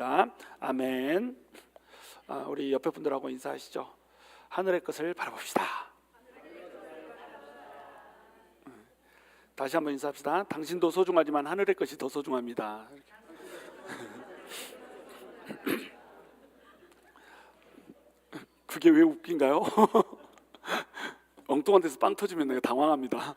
기도하겠습니다. 아멘. 우리 옆에 분들하고 인사하시죠. 하늘의 것을 바라봅시다. 다시 한번 인사합시다. 당신도 소중하지만 하늘의 것이 더 소중합니다. 그게 왜 웃긴가요? 엉뚱한 데서 빵 터지면 내가 당황합니다.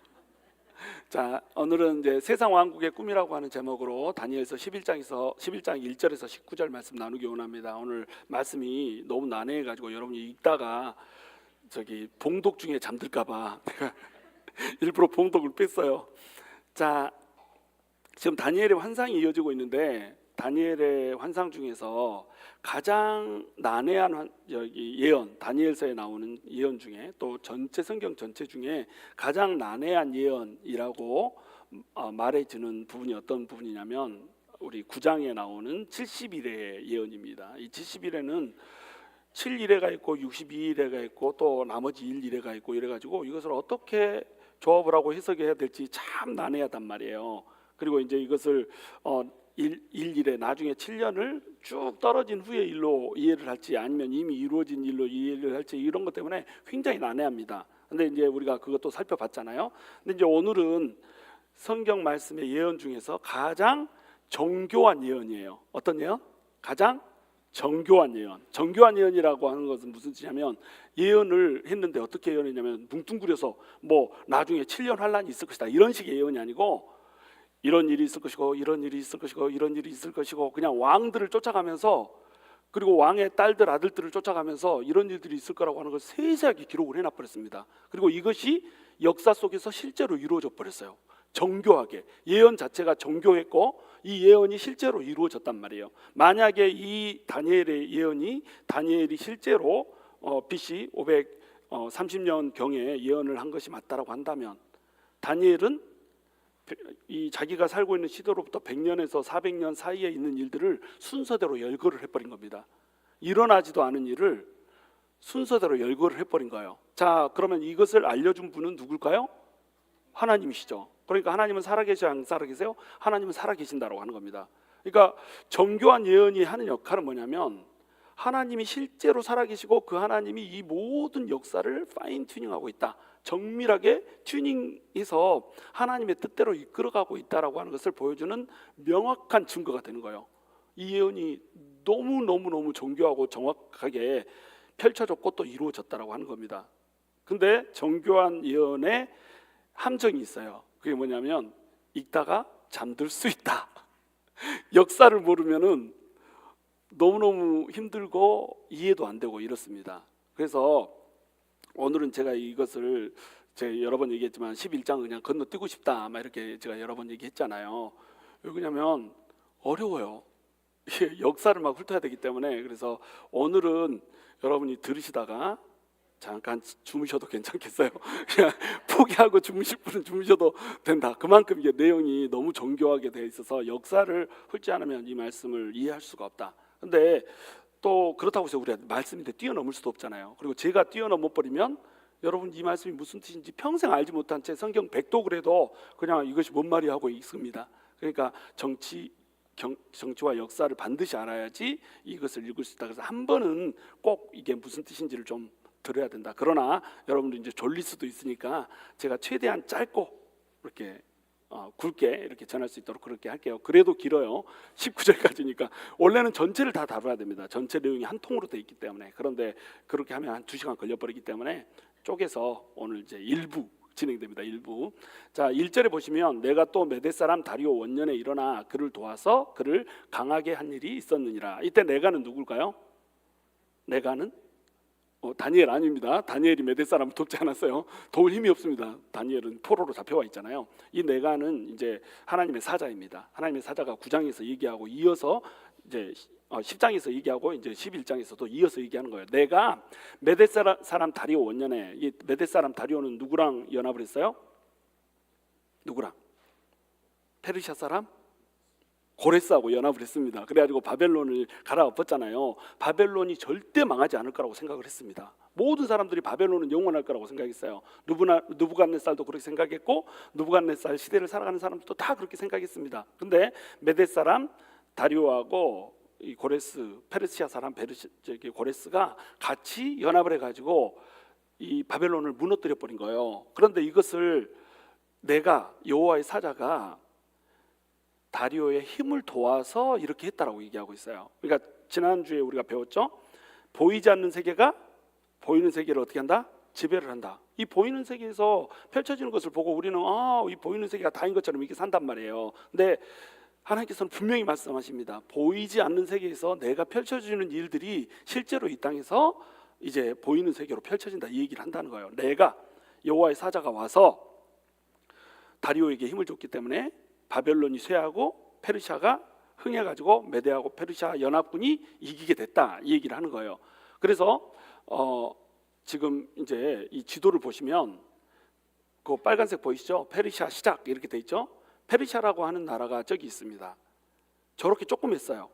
자, 오늘은 이제 세상 왕국의 꿈이라고 하는 제목으로 다니엘서 11장 1절에서 19절 말씀 나누기 원합니다. 오늘 말씀이 너무 난해해 가지고 여러분이 읽다가 봉독 중에 잠들까봐 내가 일부러 봉독을 뺐어요. 자, 지금 다니엘의 환상이 이어지고 있는데 다니엘의 환상 중에서 가장 난해한 예언, 다니엘서에 나오는 예언 중에 또 전체 성경 전체 중에 가장 난해한 예언이라고 말해주는 부분이 어떤 부분이냐면 우리 9장에 나오는 70일의 예언입니다. 이 70일에는 7일에가 있고 62일에가 있고 또 나머지 1일에가 있고 이래가지고 이것을 어떻게 조합을 하고 해석해야 될지 참 난해하단 말이에요. 그리고 이제 이것을 1일에 나중에 7년을 쭉 떨어진 후에 일로 이해를 할지 아니면 이미 이루어진 일로 이해를 할지 이런 것 때문에 굉장히 난해합니다. 근데 이제 우리가 그것도 살펴봤잖아요. 근데 이제 오늘은 성경 말씀의 예언 중에서 가장 정교한 예언이에요. 어떤 예언? 가장 정교한 예언. 정교한 예언이라고 하는 것은 무슨 뜻이냐면 예언을 했는데 어떻게 예언했냐면 뭉뚱그려서 뭐 나중에 7년 환란이 있을 것이다 이런 식의 예언이 아니고 이런 일이 있을 것이고 이런 일이 있을 것이고 이런 일이 있을 것이고 그냥 왕들을 쫓아가면서 그리고 왕의 딸들 아들들을 쫓아가면서 이런 일들이 있을 거라고 하는 걸 세세하게 기록을 해놔버렸습니다. 그리고 이것이 역사 속에서 실제로 이루어져 버렸어요. 정교하게 예언 자체가 정교했고 이 예언이 실제로 이루어졌단 말이에요. 만약에 이 다니엘의 예언이 다니엘이 실제로 BC 530년 경에 예언을 한 것이 맞다라고 한다면 다니엘은 이 자기가 살고 있는 시대로부터 100년에서 400년 사이에 있는 일들을 순서대로 열거를 해버린 겁니다. 일어나지도 않은 일을 순서대로 열거를 해버린 거예요. 자, 그러면 이것을 알려준 분은 누굴까요? 하나님이시죠. 그러니까 하나님은 살아계세요, 안 살아계세요? 하나님은 살아계신다라고 하는 겁니다. 그러니까 정교한 예언이 하는 역할은 뭐냐면 하나님이 실제로 살아계시고 그 하나님이 이 모든 역사를 파인 튜닝하고 있다. 정밀하게 튜닝해서 하나님의 뜻대로 이끌어가고 있다라고 하는 것을 보여주는 명확한 증거가 되는 거예요. 이 예언이 너무 정교하고 정확하게 펼쳐졌고 또 이루어졌다라고 하는 겁니다. 근데 정교한 예언에 함정이 있어요. 그게 뭐냐면 읽다가 잠들 수 있다. 역사를 모르면은 너무너무 힘들고 이해도 안 되고 이렇습니다. 그래서 오늘은 제가 이것을 여러 번 얘기했지만 11장 그냥 건너뛰고 싶다 막 이렇게 제가 여러 번 얘기했잖아요. 왜냐면 어려워요. 역사를 막 훑어야 되기 때문에. 그래서 오늘은 여러분이 들으시다가 잠깐 주무셔도 괜찮겠어요. 그냥 포기하고 주무실 분은 주무셔도 된다. 그만큼 이게 내용이 너무 정교하게 되어 있어서 역사를 훑지 않으면 이 말씀을 이해할 수가 없다. 근데 또 그렇다고 해서 우리가 말씀인데 뛰어넘을 수도 없잖아요. 그리고 제가 뛰어넘어 버리면 여러분 이 말씀이 무슨 뜻인지 평생 알지 못한 채 성경 백독을 해도 그냥 이것이 뭔 말이야 하고 있습니다. 그러니까 정치와 역사를 반드시 알아야지 이것을 읽을 수 있다. 그래서 한 번은 꼭 이게 무슨 뜻인지를 좀 들어야 된다. 그러나 여러분들 이제 졸릴 수도 있으니까 제가 최대한 짧고 이렇게 굵게 이렇게 전할 수 있도록 그렇게 할게요. 그래도 길어요. 19절까지니까 원래는 전체를 다 다뤄야 됩니다. 전체 내용이 한 통으로 돼 있기 때문에. 그런데 그렇게 하면 한 2시간 걸려버리기 때문에 쪼개서 오늘 이제 일부 진행됩니다. 일부. 자, 1절에 보시면 내가 또 메대 사람 다리오 원년에 일어나 그를 도와서 그를 강하게 한 일이 있었느니라. 이때 내가는 누굴까요? 내가는 다니엘 아닙니다. 다니엘이 메대 사람을 돕지 않았어요. 도울 힘이 없습니다. 다니엘은 포로로 잡혀와 있잖아요. 이 내가는 이제 하나님의 사자입니다. 하나님의 사자가 9장에서 얘기하고 이어서 이제 10장에서 얘기하고 이제 11장에서도 이어서 얘기하는 거예요. 내가 메대 사람 다리오 원년에 이 메대 사람 다리오는 누구랑 연합을 했어요? 누구랑? 페르시아 사람? 고레스하고 연합을 했습니다. 그래가지고 바벨론을 갈아엎었잖아요. 바벨론이 절대 망하지 않을 거라고 생각을 했습니다. 모든 사람들이 바벨론은 영원할 거라고 생각했어요. 느부갓네살도 그렇게 생각했고 느부갓네살 시대를 살아가는 사람들도 다 그렇게 생각했습니다. 근데 메대 사람 다리오하고 이 고레스 페르시아 사람 고레스가 같이 연합을 해가지고 이 바벨론을 무너뜨려 버린 거예요. 그런데 이것을 내가 여호와의 사자가 다리오의 힘을 도와서 이렇게 했다라고 얘기하고 있어요. 그러니까 지난주에 우리가 배웠죠. 보이지 않는 세계가 보이는 세계를 어떻게 한다? 지배를 한다. 이 보이는 세계에서 펼쳐지는 것을 보고 우리는 이 보이는 세계가 다인 것처럼 이렇게 산단 말이에요. 근데 하나님께서는 분명히 말씀하십니다. 보이지 않는 세계에서 내가 펼쳐지는 일들이 실제로 이 땅에서 이제 보이는 세계로 펼쳐진다, 이 얘기를 한다는 거예요. 내가 여호와의 사자가 와서 다리오에게 힘을 줬기 때문에 바벨론이 쇠하고 페르시아가 흥해가지고 메대하고 페르시아 연합군이 이기게 됐다, 이 얘기를 하는 거예요. 그래서 지금 이제 이 지도를 보시면 그 빨간색 보이시죠? 페르시아 시작 이렇게 돼 있죠. 페르시아라고 하는 나라가 저기 있습니다. 저렇게 조그맸어요.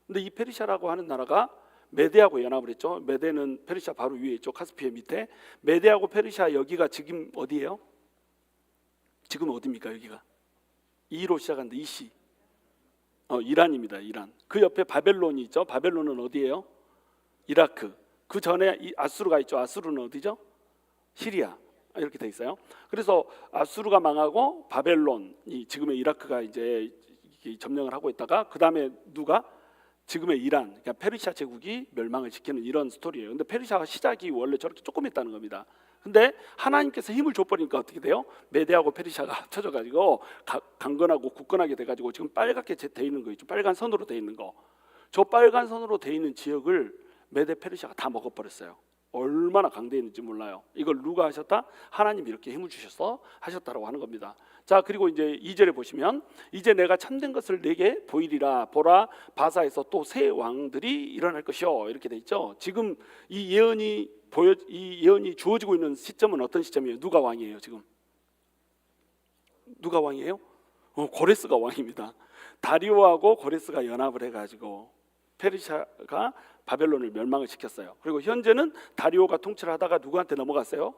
근데 이 페르시아라고 하는 나라가 메대하고 연합을 했죠. 메대는 페르시아 바로 위에 있죠. 카스피해 밑에. 메대하고 페르시아 여기가 지금 어디예요? 지금 어디입니까? 여기가 이로 시작하는데 이시 이란입니다. 이란. 그 옆에 바벨론이 있죠. 바벨론은 어디예요? 이라크. 그 전에 이 아수르가 있죠. 아수르는 어디죠? 시리아. 이렇게 돼 있어요. 그래서 아수르가 망하고 바벨론이 지금의 이라크가 이제 점령을 하고 있다가 그 다음에 누가 지금의 이란, 그러니까 페르시아 제국이 멸망을 시키는 이런 스토리예요. 근데 페르시아가 시작이 원래 저렇게 조그맸다는 겁니다. 근데 하나님께서 힘을 줘버리니까 어떻게 돼요? 메대하고 페르시아가 합쳐져가지고 강건하고 굳건하게 돼가지고 지금 빨갛게 돼 있는 거 있죠. 빨간 선으로 돼 있는 거. 저 빨간 선으로 돼 있는 지역을 메대 페르시아가 다 먹어버렸어요. 얼마나 강대했는지 몰라요. 이걸 누가 하셨다? 하나님이 이렇게 힘을 주셔서 하셨다라고 하는 겁니다. 자, 그리고 이제 2절에 보시면 이제 내가 참된 것을 내게 보이리라. 보라, 바사에서 또 새 왕들이 일어날 것이요, 이렇게 돼 있죠. 지금 이 예언이 주어지고 있는 시점은 어떤 시점이에요? 누가 왕이에요? 지금 누가 왕이에요? 고레스가 왕입니다. 다리오하고 고레스가 연합을 해가지고 페르시아가 바벨론을 멸망을 시켰어요. 그리고 현재는 다리오가 통치를 하다가 누구한테 넘어갔어요?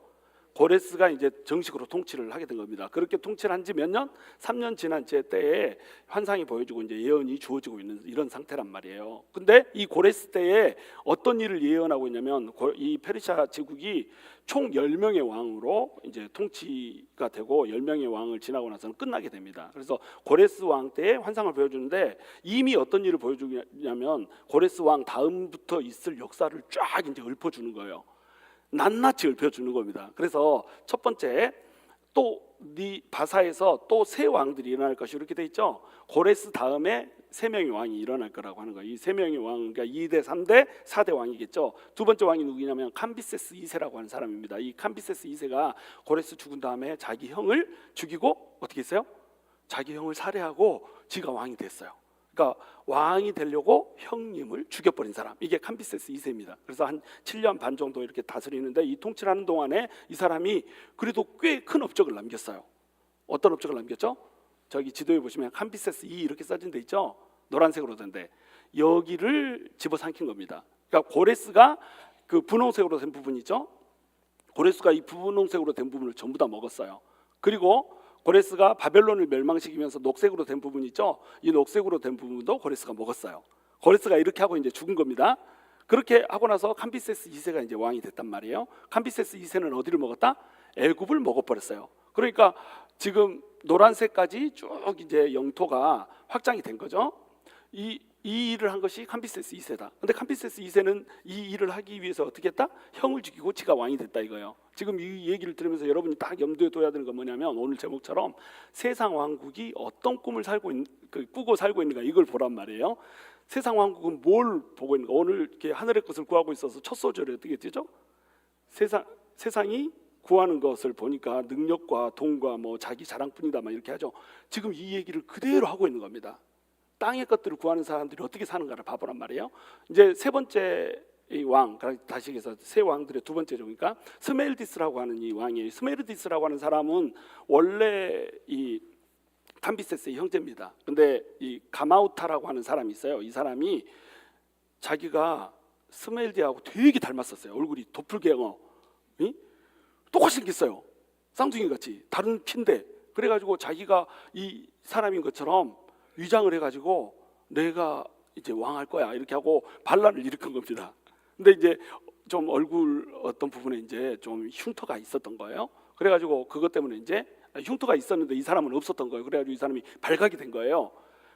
고레스가 이제 정식으로 통치를 하게 된 겁니다. 그렇게 통치를 한 지 몇 년? 3년 지난 때에 환상이 보여지고 이제 예언이 주어지고 있는 이런 상태란 말이에요. 근데 이 고레스 때에 어떤 일을 예언하고 있냐면 이 페르시아 제국이 총 10명의 왕으로 이제 통치가 되고 10명의 왕을 지나고 나서는 끝나게 됩니다. 그래서 고레스 왕 때의 환상을 보여주는데 이미 어떤 일을 보여주냐면 고레스 왕 다음부터 있을 역사를 쫙 이제 읊어주는 거예요. 낱낱이 읊어주는 겁니다. 그래서 첫 번째, 또 네 바사에서 또 새 왕들이 일어날 것이 이렇게 돼 있죠. 고레스 다음에 3명의 왕이 일어날 거라고 하는 거예요. 이 3명의 왕, 그러니까 2대, 3대, 4대 왕이겠죠. 두 번째 왕이 누구냐면 캄비세스 2세라고 하는 사람입니다. 이 캄비세스 2세가 고레스 죽은 다음에 자기 형을 죽이고 어떻게 했어요? 자기 형을 살해하고 지가 왕이 됐어요. 그러니까 왕이 되려고 형님을 죽여버린 사람, 이게 캄비세스 2세입니다. 그래서 한 7년 반 정도 이렇게 다스리는데 이 통치를 하는 동안에 이 사람이 그래도 꽤 큰 업적을 남겼어요. 어떤 업적을 남겼죠? 저기 지도에 보시면 캄비세스 2 이렇게 써진 데 있죠. 노란색으로 된데 여기를 집어삼킨 겁니다. 그러니까 고레스가 그 분홍색으로 된 부분 있죠. 고레스가 이 분홍색으로 된 부분을 전부 다 먹었어요. 그리고 고레스가 바벨론을 멸망시키면서 녹색으로 된 부분 있죠. 이 녹색으로 된 부분도 고레스가 먹었어요. 고레스가 이렇게 하고 이제 죽은 겁니다. 그렇게 하고 나서 캄비세스 2세가 이제 왕이 됐단 말이에요. 캄비세스 2세는 어디를 먹었다? 애굽을 먹어버렸어요. 그러니까 지금 노란색까지 쭉 이제 영토가 확장이 된 거죠. 이 일을 한 것이 캄비세스 2세다. 근데 캄비세스 2세는 이 일을 하기 위해서 어떻게 했다? 형을 죽이고 지가 왕이 됐다 이거예요. 지금 이 얘기를 들으면서 여러분이 딱 염두에 둬야 되는 건 뭐냐면 오늘 제목처럼 세상 왕국이 어떤 꿈을 꾸고 살고 있는가 이걸 보란 말이에요. 세상 왕국은 뭘 보고 있는가? 오늘 이렇게 하늘의 것을 구하고 있어서 첫 소절에 어떻게 뜨죠? 세상이 구하는 것을 보니까 능력과 돈과 뭐 자기 자랑뿐이다 막 이렇게 하죠. 지금 이 얘기를 그대로 하고 있는 겁니다. 땅의 것들을 구하는 사람들이 어떻게 사는가를 봐보란 말이에요. 이제 세 번째 이 왕, 다시 얘기해서 세 왕들의 두 번째죠. 그러니까 스멜디스라고 하는 이 왕이에요. 스멜디스라고 하는 사람은 원래 이 캄비세스의 형제입니다. 근데 이 가마우타라고 하는 사람이 있어요. 이 사람이 자기가 스멜디하고 되게 닮았었어요. 얼굴이 도플갱어, 똑같이 생겼어요. 쌍둥이 같이 다른 피인데 그래가지고 자기가 이 사람인 것처럼 위장을 해가지고 내가 이제 왕할 거야 이렇게 하고 반란을 일으킨 겁니다. 근데 이제 좀 얼굴 어떤 부분에 이제 좀 흉터가 있었던 거예요. 그래가지고 그것 때문에 이제 흉터가 있었는데 이 사람은 없었던 거예요. 그래가지고 이 사람이 발각이 된 거예요.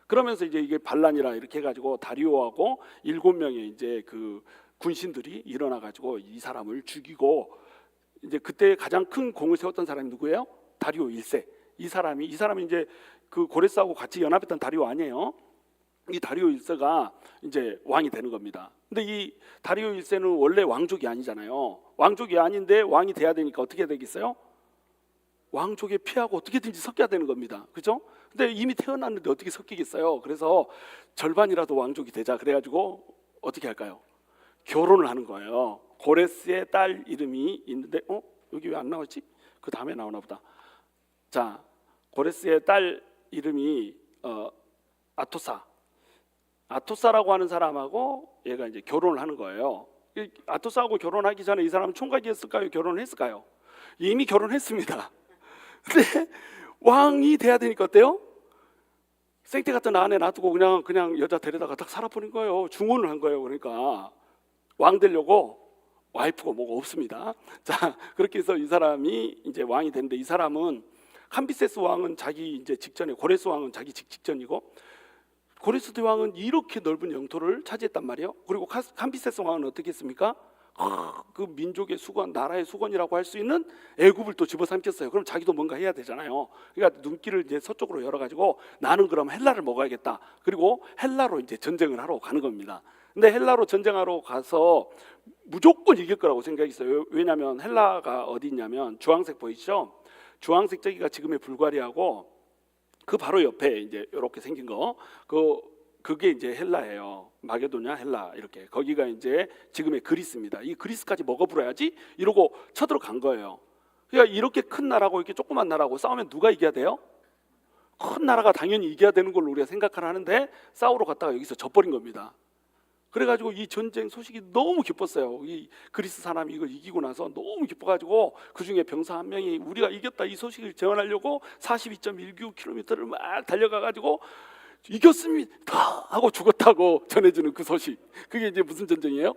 그러면서 이제 이게 반란이라 이렇게 해가지고 다리오하고 7명의 이제 그 군신들이 일어나가지고 이 사람을 죽이고, 이제 그때 가장 큰 공을 세웠던 사람이 누구예요? 다리오 1세. 이 사람이 이제 그 고레스하고 같이 연합했던 다리오 아니에요? 이 다리오 1세가 이제 왕이 되는 겁니다. 근데 이 다리오 1세는 원래 왕족이 아니잖아요. 왕족이 아닌데 왕이 돼야 되니까 어떻게 되겠어요? 왕족에 피하고 어떻게든지 섞여야 되는 겁니다. 그렇죠? 근데 이미 태어났는데 어떻게 섞이겠어요? 그래서 절반이라도 왕족이 되자 그래가지고 어떻게 할까요? 결혼을 하는 거예요. 고레스의 딸 이름이 있는데 여기 왜 안 나오지? 그 다음에 나오나 보다. 자, 고레스의 딸 이름이 아토사라고 하는 사람하고 얘가 이제 결혼을 하는 거예요. 아토사하고 결혼하기 전에 이 사람은 총각이었을까요? 결혼을 했을까요? 이미 결혼했습니다. 근데 왕이 돼야 되니까 어때요? 생태 같은 아내 놔두고 그냥 여자 데려다가 딱 살아버린 거예요. 중혼을 한 거예요. 그러니까 왕 되려고 와이프가 뭐가 없습니다. 자, 그렇게 해서 이 사람이 이제 왕이 됐는데, 이 사람은 캄비세스 왕은 자기 이제 직전에, 고레스 왕은 자기 직전이고, 고레스 대왕은 이렇게 넓은 영토를 차지했단 말이에요. 그리고 캄비세스 왕은 어떻게 했습니까? 그 민족의 수건, 나라의 수건이라고 할 수 있는 애굽을 또 집어삼켰어요. 그럼 자기도 뭔가 해야 되잖아요. 그러니까 눈길을 이제 서쪽으로 열어가지고 나는 그럼 헬라를 먹어야겠다. 그리고 헬라로 이제 전쟁을 하러 가는 겁니다. 근데 헬라로 전쟁하러 가서 무조건 이길 거라고 생각했어요. 왜냐하면 헬라가 어디 있냐면 주황색 보이시죠? 주황색 저기가 지금의 불가리아고 그 바로 옆에 이제 이렇게 생긴 거, 그게 이제 헬라예요. 마게도냐 헬라 이렇게. 거기가 이제 지금의 그리스입니다. 이 그리스까지 먹어불어야지 이러고 쳐들어간 거예요. 그러니까 이렇게 큰 나라고 이렇게 조그만 나라고 싸우면 누가 이겨야 돼요? 큰 나라가 당연히 이겨야 되는 걸로 우리가 생각을 하는데 싸우러 갔다가 여기서 져버린 겁니다. 그래가지고 이 전쟁 소식이 너무 기뻤어요. 이 그리스 사람이 이걸 이기고 나서 너무 기뻐가지고 그 중에 병사 한 명이 우리가 이겼다 이 소식을 전하려고 42.195km를 막 달려가가지고 이겼습니다 하고 죽었다고 전해주는 그 소식. 그게 이제 무슨 전쟁이에요?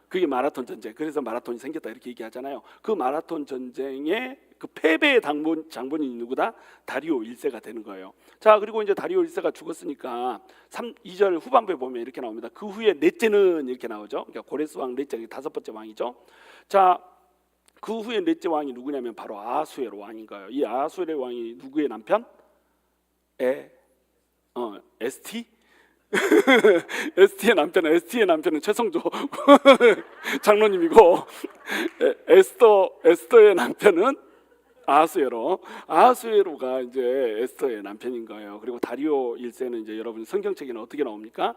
그게 마라톤 전쟁. 그래서 마라톤이 생겼다 이렇게 얘기하잖아요. 그 마라톤 전쟁의 그 패배의 장본인이 누구다? 다리오 1세가 되는 거예요. 자, 그리고 이제 다리오 1세가 죽었으니까 2절 후반부에 보면 이렇게 나옵니다. 그 후에 넷째는 이렇게 나오죠. 그러니까 고레스 왕 넷째, 다섯 번째 왕이죠. 자, 그 후에 넷째 왕이 누구냐면 바로 아하수에로 왕인 거예요. 이 아하수에로 왕이 누구의 남편? ST? ST의 남편은 최성조 장로님이고, 에스더의 남편은 아하수에로가 이제 에스더의 남편인 거예요. 그리고 다리오 1세는 이제 여러분 성경책에는 어떻게 나옵니까?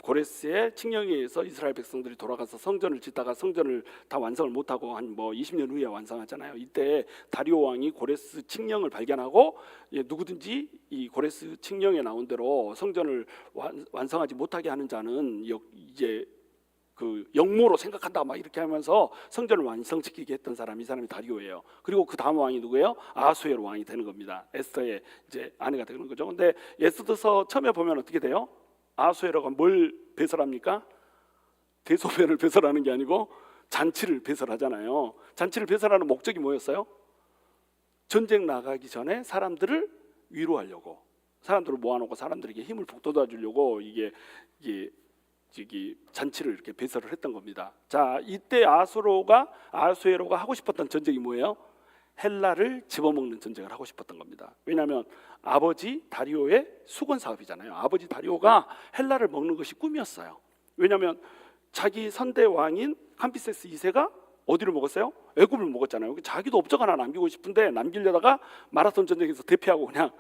고레스의 칙령에 의해서 이스라엘 백성들이 돌아가서 성전을 짓다가 성전을 다 완성을 못하고 한 20년 후에 완성하잖아요. 이때 다리오 왕이 고레스 칙령을 발견하고 누구든지 이 고레스 칙령에 나온 대로 성전을 완성하지 못하게 하는 자는 이제 그 영모로 생각한다 막 이렇게 하면서 성전을 완성시키게 했던 사람이, 이 사람이 다리오예요. 그리고 그 다음 왕이 누구예요? 아하수에로 왕이 되는 겁니다. 에스더의 이제 아내가 되는 거죠. 근데 에스더서 처음에 보면 어떻게 돼요? 아하수에로가 뭘 배설합니까? 대소변을 배설하는 게 아니고 잔치를 배설하잖아요. 잔치를 배설하는 목적이 뭐였어요? 전쟁 나가기 전에 사람들을 위로하려고, 사람들을 모아놓고 사람들에게 힘을 북돋아 주려고 이게 잔치를 이렇게 배설을 했던 겁니다. 자, 이때 아하수에로가 하고 싶었던 전쟁이 뭐예요? 헬라를 집어먹는 전쟁을 하고 싶었던 겁니다. 왜냐하면 아버지 다리오의 수건 사업이잖아요. 아버지 다리오가 헬라를 먹는 것이 꿈이었어요. 왜냐하면 자기 선대 왕인 캄비세스 2세가 어디를 먹었어요? 애굽을 먹었잖아요. 자기도 업적 하나 남기고 싶은데 남기려다가 마라톤 전쟁에서 대피하고 그냥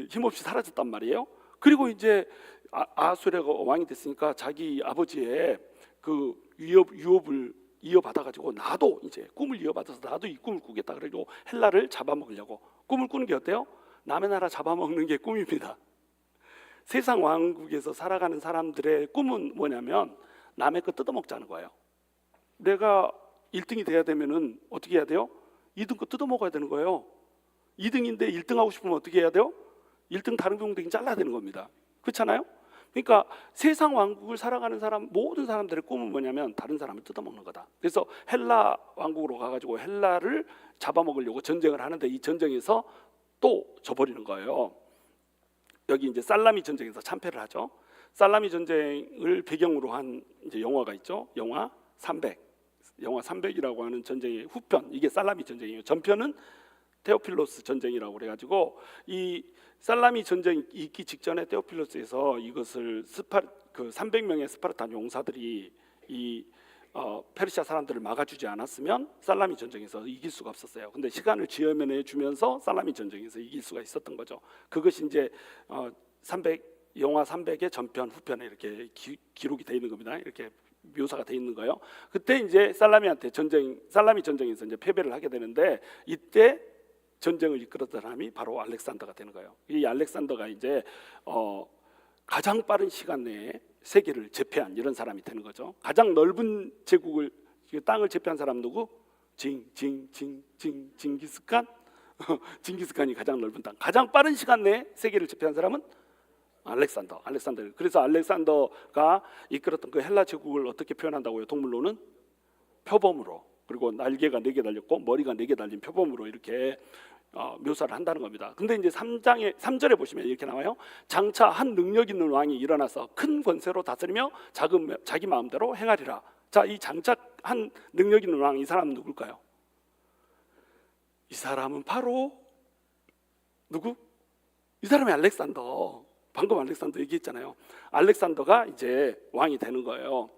힘없이 사라졌단 말이에요. 그리고 이제 아하수에로가 왕이 됐으니까 자기 아버지의 그 유업을 이어받아가지고 나도 이제 꿈을 이어받아서 나도 이 꿈을 꾸겠다. 그리고 헬라를 잡아먹으려고 꿈을 꾸는 게 어때요? 남의 나라 잡아먹는 게 꿈입니다. 세상 왕국에서 살아가는 사람들의 꿈은 뭐냐면 남의 거 뜯어먹자는 거예요. 내가 1등이 돼야 되면은 어떻게 해야 돼요? 2등 거 뜯어먹어야 되는 거예요. 2등인데 1등 하고 싶으면 어떻게 해야 돼요? 1등 다른 동생이 잘라야 되는 겁니다. 그렇잖아요? 그러니까 세상 왕국을 살아가는 사람, 모든 사람들의 꿈은 뭐냐면 다른 사람을 뜯어먹는 거다. 그래서 헬라 왕국으로 가가지고 헬라를 잡아먹으려고 전쟁을 하는데 이 전쟁에서 또 져버리는 거예요. 여기 이제 살라미 전쟁에서 참패를 하죠. 살라미 전쟁을 배경으로 한 이제 영화가 있죠. 영화 300. 영화 300이라고 하는 전쟁의 후편, 이게 살라미 전쟁이에요. 전편은 테오필로스 전쟁이라고 그래가지고 이 살라미 전쟁이 있기 직전에 테오필로스에서 이것을 300명의 스파르탄 용사들이 이 페르시아 사람들을 막아주지 않았으면 살라미 전쟁에서 이길 수가 없었어요. 근데 시간을 지연해 주면서 살라미 전쟁에서 이길 수가 있었던 거죠. 그것이 이제 300 영화 300의 전편 후편에 이렇게 기록이 돼 있는 겁니다. 이렇게 묘사가 돼 있는 거예요. 그때 이제 살라미 전쟁에서 이제 패배를 하게 되는데 이때 전쟁을 이끌었던 사람이 바로 알렉산더가 되는 거예요. 이 알렉산더가 이제 가장 빠른 시간 내에 세계를 제패한 이런 사람이 되는 거죠. 가장 넓은 제국을 땅을 제패한 사람 누구? 징기스칸. 징기스칸이 가장 넓은 땅, 가장 빠른 시간 내에 세계를 제패한 사람은 알렉산더. 그래서 알렉산더가 이끌었던 그 헬라 제국을 어떻게 표현한다고요? 동물로는 표범으로, 그리고 날개가 4개 달렸고 머리가 4개 달린 표범으로 이렇게 묘사를 한다는 겁니다. 근데 이제 3절에 보시면 이렇게 나와요. 장차 한 능력 있는 왕이 일어나서 큰 권세로 다스리며 자기 마음대로 행하리라. 자, 이 장차 한 능력 있는 왕, 이 사람은 누굴까요? 이 사람은 바로 누구? 이 사람이 알렉산더. 방금 알렉산더 얘기했잖아요. 알렉산더가 이제 왕이 되는 거예요.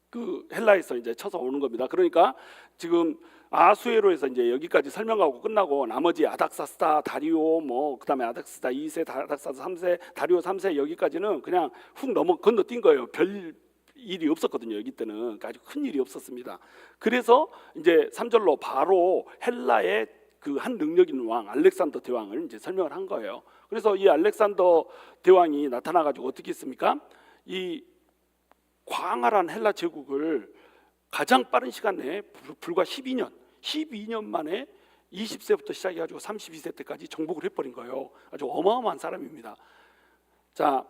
그 헬라에서 이제 쳐서 오는 겁니다. 그러니까 지금 아수에로에서 이제 여기까지 설명하고 끝나고 나머지 아닥사스다, 다리오, 뭐 그다음에 아닥사스다 2세, 아닥사스다 3세, 다리오 3세 여기까지는 그냥 훅 건너뛴 거예요. 별 일이 없었거든요. 여기 때는 아주 큰 일이 없었습니다. 그래서 이제 3절로 바로 헬라의 그 한 능력 있는 왕 알렉산더 대왕을 이제 설명을 한 거예요. 그래서 이 알렉산더 대왕이 나타나 가지고 어떻게 했습니까? 이 광활한 헬라 제국을 가장 빠른 시간 내에 불과 12년 만에 20세부터 시작해 가지고 32세 때까지 정복을 해버린 거예요. 아주 어마어마한 사람입니다. 자,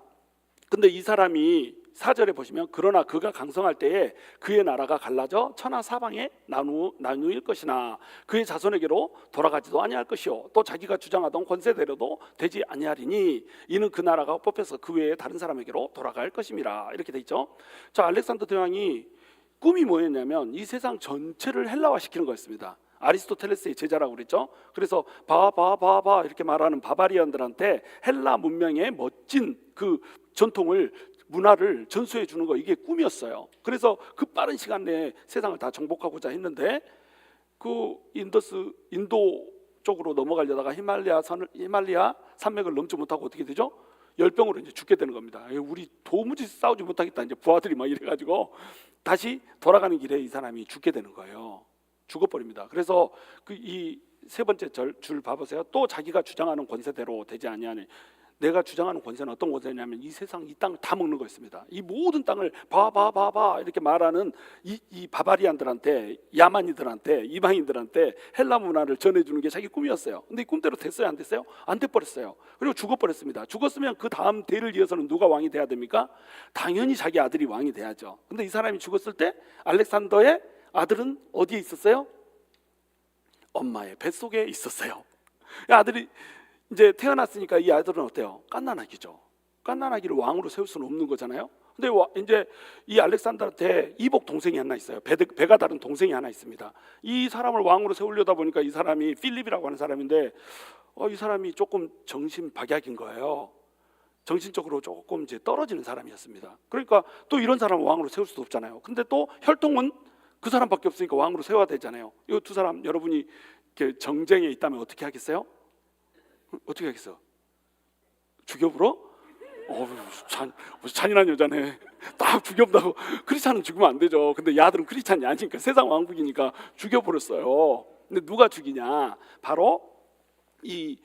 근데 이 사람이 4절에 보시면 그러나 그가 강성할 때에 그의 나라가 갈라져 천하 사방에 나누일 것이나 그의 자손에게로 돌아가지도 아니할 것이요 또 자기가 주장하던 권세대로도 되지 아니하리니 이는 그 나라가 뽑혀서 그 외에 다른 사람에게로 돌아갈 것임이라. 이렇게 돼 있죠. 자, 알렉산더 대왕이 꿈이 뭐였냐면 이 세상 전체를 헬라화시키는 거였습니다. 아리스토텔레스의 제자라고 그랬죠. 그래서 봐 이렇게 말하는 바바리안들한테 헬라 문명의 멋진 그 전통을, 문화를 전수해 주는 거, 이게 꿈이었어요. 그래서 그 빠른 시간 내에 세상을 다 정복하고자 했는데 그 인도 쪽으로 넘어가려다가 히말리아 산맥을 넘지 못하고 어떻게 되죠? 열병으로 이제 죽게 되는 겁니다. 우리 도무지 싸우지 못하겠다, 이제 부하들이 막 이래가지고 다시 돌아가는 길에 이 사람이 죽게 되는 거예요. 죽어버립니다. 그래서 그 이 세 번째 줄 봐보세요. 또 자기가 주장하는 권세대로 되지 아니하니. 내가 주장하는 권세는 어떤 권세냐면 이 세상 이 땅을 다 먹는 거였습니다. 이 모든 땅을 봐 이렇게 말하는 이 바바리안들한테, 야만이들한테, 이방인들한테 헬라 문화를 전해주는 게 자기 꿈이었어요. 근데 이 꿈대로 됐어요, 안 됐어요? 안 돼버렸어요. 그리고 죽어버렸습니다. 죽었으면 그 다음 대를 이어서는 누가 왕이 돼야 됩니까? 당연히 자기 아들이 왕이 돼야죠. 근데 이 사람이 죽었을 때 알렉산더의 아들은 어디에 있었어요? 엄마의 뱃속에 있었어요. 아들이 이제 태어났으니까 이 아들은 어때요? 갓난아기죠. 갓난아기를 왕으로 세울 수는 없는 거잖아요. 근데 이제 이 알렉산더한테 이복 동생이 하나 있어요. 배가 다른 동생이 하나 있습니다. 이 사람을 왕으로 세우려다 보니까 이 사람이 필립이라고 하는 사람인데 이 사람이 조금 정신박약인 거예요. 정신적으로 조금 이제 떨어지는 사람이었습니다. 그러니까 또 이런 사람을 왕으로 세울 수도 없잖아요. 근데 또 혈통은 그 사람밖에 없으니까 왕으로 세워야 되잖아요. 이 두 사람, 여러분이 이렇게 정쟁에 있다면 어떻게 하겠어요? 어떻게 하겠어? 죽여버려? 잔인한 여자네. 딱 죽여본다고. 크리스찬은 죽으면 안 되죠. 근데 이 아들은 크리스찬이 아니니까, 세상 왕국이니까 죽여버렸어요. 근데 누가 죽이냐? 바로 이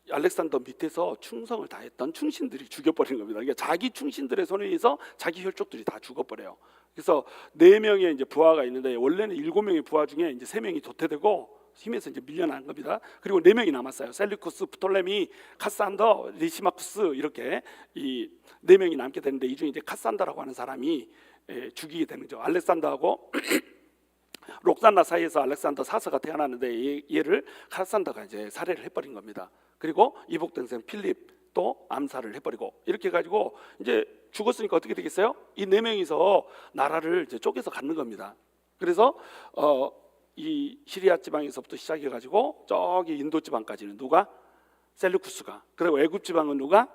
알렉산더 밑에서 충성을 다했던 충신들이 죽여버리는 겁니다. 그러니까 자기 충신들의 손에 의해서 자기 혈족들이 다 죽어버려요. 그래서 4명의 이제 부하가 있는데 원래는 7명의 부하 중에 이제 3명이 도태되고 힘에서 이제 밀려난 겁니다. 그리고 4명이 남았어요. 셀루쿠스, 프톨레미, 카산더, 리시마쿠스 이렇게 이 4명이 남게 되는데 이 중에 이제 카산더라고 하는 사람이 죽이게 되는 거죠. 알렉산더하고 록산나 사이에서 알렉산더 사서가 태어났는데 얘를 카산더가 이제 살해를 해버린 겁니다. 그리고 이복 동생 필립 또 암살을 해버리고 이렇게 해가지고 이제 죽었으니까 어떻게 되겠어요? 이 4명이서 나라를 이제 쪼개서 갖는 겁니다. 그래서 이 시리아 지방에서부터 시작해가지고 저기 인도 지방까지는 누가? 셀루쿠스가. 그리고 애굽 지방은 누가?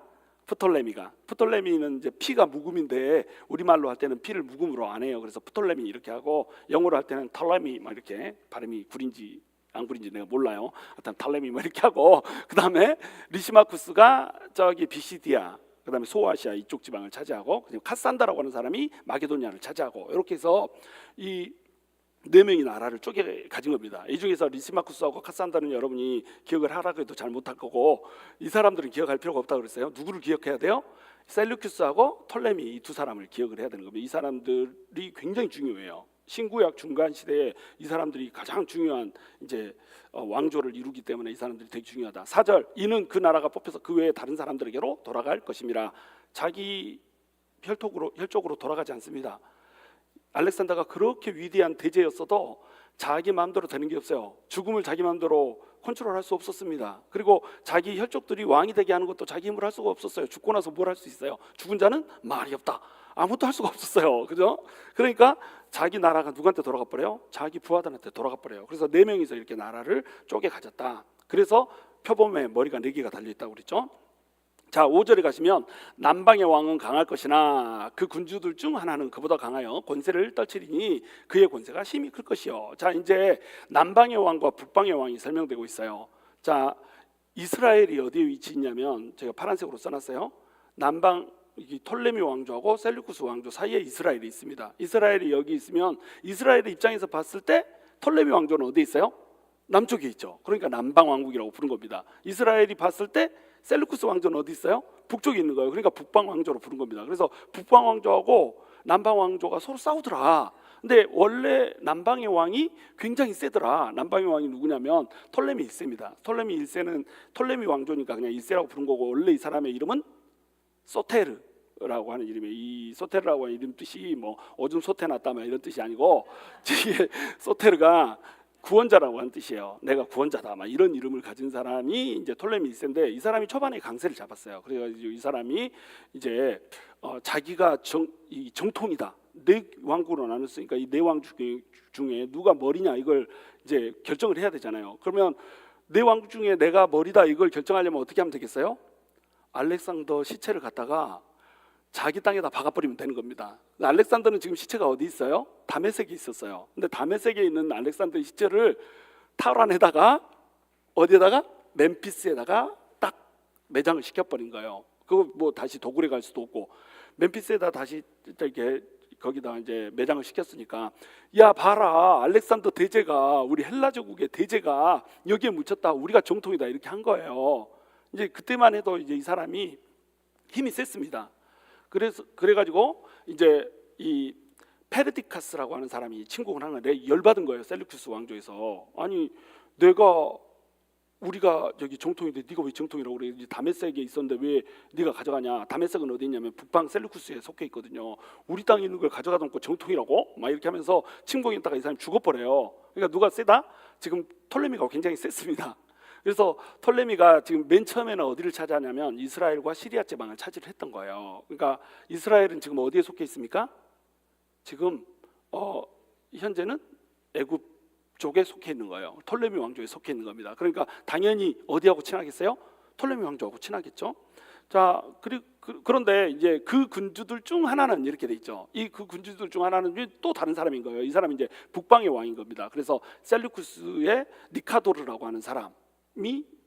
프톨레미가. 프톨레미는 이제 피가 묵음인데 우리말로 할 때는 피를 묵음으로 안 해요. 그래서 프톨레미 이렇게 하고 영어로 할 때는 털레미 막 이렇게 발음이 구린지 안 구린지 내가 몰라요. 하여튼 탈레미 뭐 이렇게 하고 그 다음에 리시마쿠스가 저기 비시디아 그 다음에 소아시아 이쪽 지방을 차지하고 카산다라고 하는 사람이 마게도니아를 차지하고 이렇게 해서 이 4명이 나라를 쪼개 가진 겁니다. 이 중에서 리시마쿠스하고 카산다는 여러분이 기억을 하라고 해도 잘 못할 거고 이 사람들은 기억할 필요가 없다고 그랬어요. 누구를 기억해야 돼요? 셀루큐스하고 톨레미 이 2사람을 기억을 해야 되는 겁니다. 이 사람들이 굉장히 중요해요. 신구약 중간 시대에 이 사람들이 가장 중요한 이제 왕조를 이루기 때문에 이 사람들이 되게 중요하다. 4절 이는 그 나라가 뽑혀서 그 외에 다른 사람들에게로 돌아갈 것임이라. 자기 혈족으로 돌아가지 않습니다. 알렉산더가 그렇게 위대한 대제였어도 자기 마음대로 되는 게 없어요. 죽음을 자기 마음대로 컨트롤할 수 없었습니다. 그리고 자기 혈족들이 왕이 되게 하는 것도 자기 힘으로 할 수가 없었어요. 죽고 나서 뭘 할 수 있어요? 죽은 자는 말이 없다. 아무것도 할 수가 없었어요. 그죠? 그러니까 자기 나라가 누구한테 돌아가 버려요? 자기 부하들한테 돌아가 버려요. 그래서 4명이서 이렇게 나라를 쪼개 가졌다. 그래서 표범에 머리가 4개가 달려 있다고 그랬죠. 자, 5절에 가시면 남방의 왕은 강할 것이나 그 군주들 중 하나는 그보다 강하여 권세를 떨치리니 그의 권세가 심히 클 것이요. 자, 이제 남방의 왕과 북방의 왕이 설명되고 있어요. 자, 이스라엘이 어디에 위치해 있냐면 제가 파란색으로 써놨어요. 남방 이 톨레미 왕조하고 셀루쿠스 왕조 사이에 이스라엘이 있습니다. 이스라엘이 여기 있으면 이스라엘의 입장에서 봤을 때 톨레미 왕조는 어디에 있어요? 남쪽에 있죠. 그러니까 남방 왕국이라고 부른 겁니다. 이스라엘이 봤을 때 셀루쿠스 왕조는 어디 있어요? 북쪽에 있는 거예요. 그러니까 북방 왕조로 부른 겁니다. 그래서 북방 왕조하고 남방 왕조가 서로 싸우더라. 근데 원래 남방의 왕이 굉장히 세더라. 남방의 왕이 누구냐면 톨레미 1세입니다. 톨레미 1세는 톨레미 왕조니까 그냥 1세라고 부른 거고 원래 이 사람의 이름은 소테르라고 하는 이름이에요. 이 소테르라고 하는 이름 뜻이 뭐 오줌 소태 났다 이런 뜻이 아니고 이게 소테르가 구원자라고 하는 뜻이에요. 내가 구원자다 막 이런 이름을 가진 사람이 이제 톨레미 1세인데 이 사람이 초반에 강세를 잡았어요. 그래가지고 이 사람이 이제 자기가 정통이다. 4왕국으로 나눴으니까 이 4왕 중에 누가 머리냐 이걸 이제 결정을 해야 되잖아요. 그러면 4왕국 중에 내가 머리다 이걸 결정하려면 어떻게 하면 되겠어요? 알렉산더 시체를 갖다가 자기 땅에다 박아버리면 되는 겁니다. 알렉산더는 지금 시체가 어디 있어요? 다메섹에 있었어요. 근데 다메섹에 있는 알렉산더의 시체를 타란에다가 어디에다가 멤피스에다가 딱 매장을 시켜버린 거예요. 그거 뭐 다시 도굴에 갈 수도 없고 멤피스에다 다시 이렇게 거기다 이제 매장을 시켰으니까 야 봐라 알렉산더 대제가 우리 헬라 제국의 대제가 여기에 묻혔다. 우리가 정통이다 이렇게 한 거예요. 이제 그때만 해도 이제 이 사람이 힘이 셌습니다. 그래가지고 이제 이 페르디카스라고 하는 사람이 침공을 하는 거예요. 열받은 거예요. 셀루쿠스 왕조에서 아니 우리가 저기 정통인데 네가 왜 정통이라고 그래? 다메섹에 있었는데 왜 네가 가져가냐? 다메섹은 어디 있냐면 북방 셀루쿠스에 속해 있거든요. 우리 땅에 있는 걸 가져가다 놓고 정통이라고? 막 이렇게 하면서 침공했다가 이 사람이 죽어버려요. 그러니까 누가 세다? 지금 톨레미가 굉장히 셌습니다. 그래서 톨레미가 지금 맨 처음에는 어디를 차지하냐면 이스라엘과 시리아 지방을 차지를 했던 거예요. 그러니까 이스라엘은 지금 어디에 속해 있습니까? 지금 현재는 애굽 쪽에 속해 있는 거예요. 톨레미 왕조에 속해 있는 겁니다. 그러니까 당연히 어디하고 친하겠어요? 톨레미 왕조하고 친하겠죠. 자, 그런데 이제 그 군주들 중 하나는 이렇게 돼 있죠. 이 그 군주들 중 하나는 또 다른 사람인 거예요. 이 사람이 이제 북방의 왕인 겁니다. 그래서 셀루쿠스의 니카도르라고 하는 사람이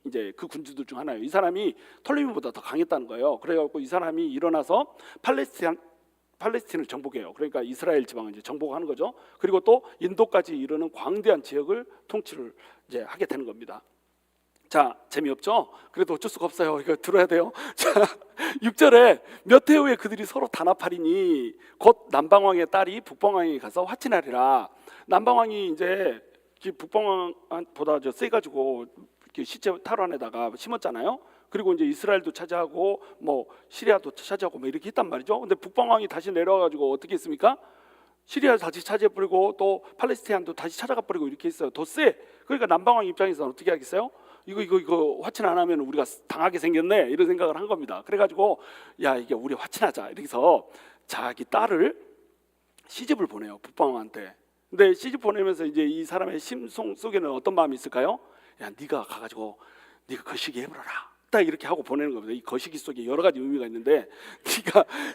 이제 그 군주들 중 하나예요. 이 사람이 톨레미보다 더 강했다는 거예요. 그래갖고 이 사람이 일어나서 팔레스틴을 정복해요. 그러니까 이스라엘 지방을 이제 정복하는 거죠. 그리고 또 인도까지 이르는 광대한 지역을 통치를 이제 하게 되는 겁니다. 자, 재미없죠? 그래도 어쩔 수가 없어요. 이거 들어야 돼요. 자, 6절에 몇 해 후에 그들이 서로 단합하리니 곧 남방왕의 딸이 북방왕에게 가서 화친하리라. 남방왕이 이제 북방왕보다 세가지고 시체 탈 안에다가 심었잖아요. 그리고 이제 이스라엘도 차지하고 뭐 시리아도 차지하고 뭐 이렇게 했단 말이죠. 근데 북방왕이 다시 내려와가지고 어떻게 했습니까? 시리아를 다시 차지해버리고 또 팔레스타인도 다시 찾아가 버리고 이렇게 했어요. 더 세. 그러니까 남방왕 입장에서는 어떻게 하겠어요? 이거 화친 안 하면 우리가 당하게 생겼네 이런 생각을 한 겁니다. 그래가지고 야 이게 우리 화친하자 이래서 자기 딸을 시집을 보내요 북방왕한테. 근데 시집 보내면서 이제 이 사람의 심성 속에는 어떤 마음이 있을까요? 야 네가 가가지고 네가 거시기 해보라. 딱 이렇게 하고 보내는 겁니다. 이 거시기 속에 여러 가지 의미가 있는데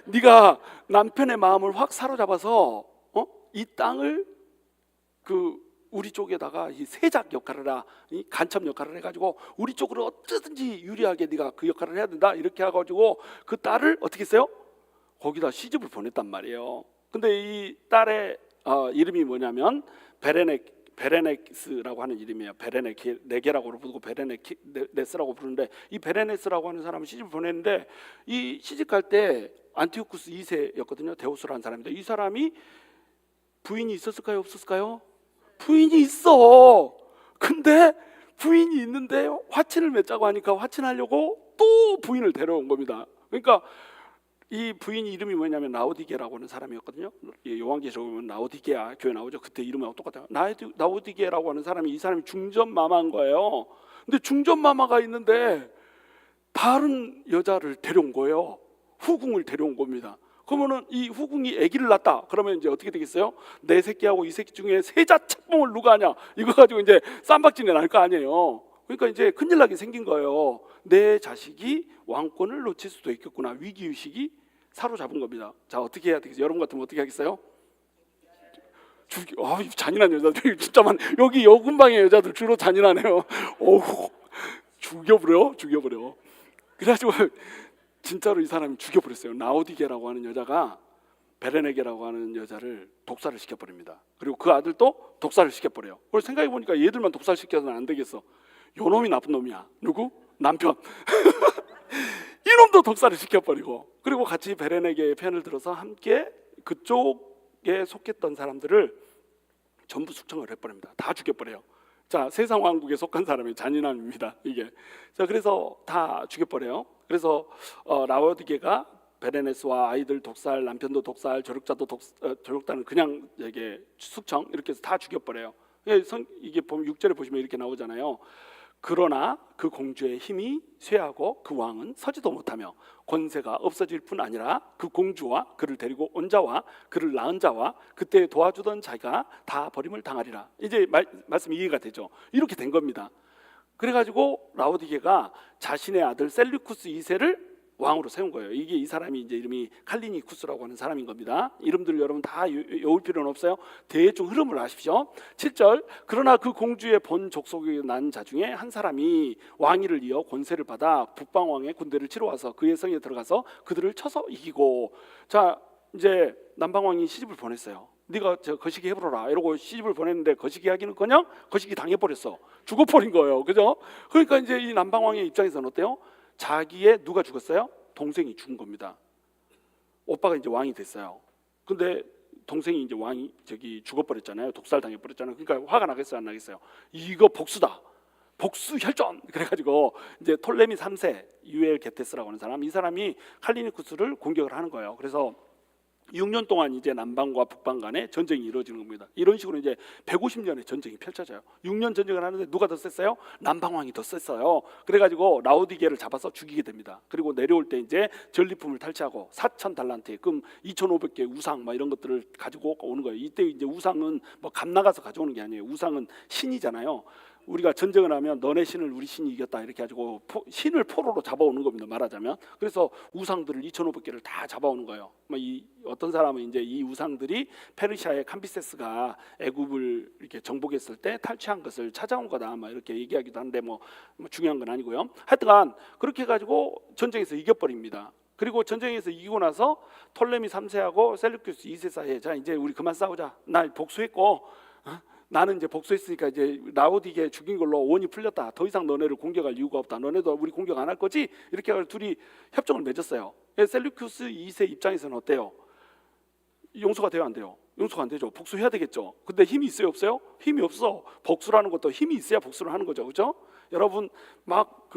네가 남편의 마음을 확 사로잡아서 이 땅을 우리 쪽에다가 이 세작 역할을 이 간첩 역할을 해가지고 우리 쪽으로 어쩌든지 유리하게 네가 그 역할을 해야 된다 이렇게 해가지고 그 딸을 어떻게 했어요? 거기다 시집을 보냈단 말이에요. 근데 이 딸의 이름이 뭐냐면 베레네스라고 하는 이름이에요. 베레네게라고 부르고 베레네스라고 부르는데 이 베레네스라고 하는 사람은 시집을 보냈는데 이 시집 갈 때 안티오쿠스 2세였거든요. 데오스라는 사람인데 이 사람이 부인이 있었을까요? 없었을까요? 부인이 있어. 근데 부인이 있는데 화친을 맺자고 하니까 화친하려고 또 부인을 데려온 겁니다. 그러니까 이 부인 이름이 뭐냐면 라오디게라고 하는 사람이었거든요. 요한계시록에 보면 라오디게아 교회 나오죠. 그때 이름하고 똑같아요. 라오디게라고 하는 이 사람이 중전마마인 거예요. 근데 중전마마가 있는데 다른 여자를 데려온 거예요. 후궁을 데려온 겁니다. 그러면은 이 후궁이 아기를 낳았다. 그러면 이제 어떻게 되겠어요? 내 새끼하고 이 새끼 중에 세자 책봉을 누가 하냐? 이거 가지고 이제 쌈박질이 날 거 아니에요. 그러니까 이제 큰일 나게 생긴 거예요. 내 자식이 왕권을 놓칠 수도 있겠구나. 위기의식이 사로잡은 겁니다. 자 어떻게 해야 되겠어요? 여러분 같으면 어떻게 하겠어요? 잔인한 여자들 진짜 많. 여기 여군방의 여자들 주로 잔인하네요. 죽여버려. 그래가지고 진짜로 이 사람이 죽여버렸어요. 나오디게라고 하는 여자가 베레네게라고 하는 여자를 독살을 시켜버립니다. 그리고 그 아들도 독살을 시켜버려요. 그래서 생각해보니까 얘들만 독살시켜서는 안 되겠어. 요놈이 나쁜 놈이야. 누구? 남편. 이놈도 독살을 시켜버리고 그리고 같이 베레네게의 편을 들어서 함께 그쪽에 속했던 사람들을 전부 숙청을 해버립니다. 다 죽여버려요. 자 세상 왕국에 속한 사람의 잔인함입니다. 이게. 자 그래서 다 죽여버려요. 그래서 라오디게가 베레네스와 아이들 독살, 남편도 독살, 조력자는 그냥 이게 숙청 이렇게 해서 다 죽여버려요. 이게 보면 6절에 보시면 이렇게 나오잖아요. 그러나 그 공주의 힘이 쇠하고 그 왕은 서지도 못하며 권세가 없어질 뿐 아니라 그 공주와 그를 데리고 온 자와 그를 낳은 자와 그때 도와주던 자가 다 버림을 당하리라. 이제 말씀이 이해가 되죠. 이렇게 된 겁니다. 그래가지고 라오디게가 자신의 아들 셀류쿠스 2세를 왕으로 세운 거예요. 이게 이 사람이 이제 이름이 칼리니쿠스라고 하는 사람인 겁니다. 이름들 여러분 다 외울 필요는 없어요. 대충 흐름을 아십시오. 7절 그러나 그 공주의 본 족속에 난 자 중에 한 사람이 왕위를 이어 권세를 받아 북방왕의 군대를 치러 와서 그의 성에 들어가서 그들을 쳐서 이기고. 자 이제 남방왕이 시집을 보냈어요. 네가 저 거시기 해보라 이러고 시집을 보냈는데 거시기 하기는커녕 거시기 당해버렸어. 죽어버린 거예요. 그죠? 그러니까 이제 이 남방왕의 입장에서는 어때요? 자기의 누가 죽었어요? 동생이 죽은 겁니다. 오빠가 이제 왕이 됐어요. 근데 동생이 이제 왕이 죽어버렸잖아요. 독살 당해버렸잖아요. 그러니까 화가 나겠어요, 안 나겠어요? 이거 복수다. 복수 혈전. 그래가지고 이제 톨레미 3세 유엘게테스라고 하는 사람, 이 사람이 칼리니쿠스를 공격을 하는 거예요. 그래서 6년 동안 이제 남방과 북방 간에 전쟁이 이루어지는 겁니다. 이런 식으로 이제 150년의 전쟁이 펼쳐져요. 6년 전쟁을 하는데 누가 더 셌어요? 남방왕이 더 셌어요. 그래가지고 라오디게를 잡아서 죽이게 됩니다. 그리고 내려올 때 이제 전리품을 탈취하고 4,000달란트의 금, 2,500개의 우상 막 이런 것들을 가지고 오는 거예요. 이때 이제 우상은 뭐 감 나가서 가져오는 게 아니에요. 우상은 신이잖아요. 우리가 전쟁을 하면 너네 신을 우리 신이 이겼다 이렇게 가지고 신을 포로로 잡아오는 겁니다. 말하자면. 그래서 우상들을 2,500개를 다 잡아오는 거예요. 어떤 사람은 이제 이 우상들이 페르시아의 캄비세스가 애굽을 이렇게 정복했을 때 탈취한 것을 찾아온 거다 막 이렇게 얘기하기도 하는데 뭐 중요한 건 아니고요. 하여튼 그렇게 해가지고 전쟁에서 이겨버립니다. 그리고 전쟁에서 이기고 나서 톨레미 3세하고 셀루쿠스 2세 사이에 자 이제 우리 그만 싸우자. 나 복수했고 나는 이제 복수했으니까 이제 라오디게 죽인 걸로 원이 풀렸다. 더 이상 너네를 공격할 이유가 없다. 너네도 우리 공격 안 할 거지? 이렇게 해서 둘이 협정을 맺었어요. 셀루쿠스 2세 입장에서는 어때요? 용서가 돼요, 안 돼요? 용서가 안 되죠. 복수해야 되겠죠. 근데 힘이 있어요, 없어요? 힘이 없어. 복수라는 것도 힘이 있어야 복수를 하는 거죠, 그렇죠? 여러분 막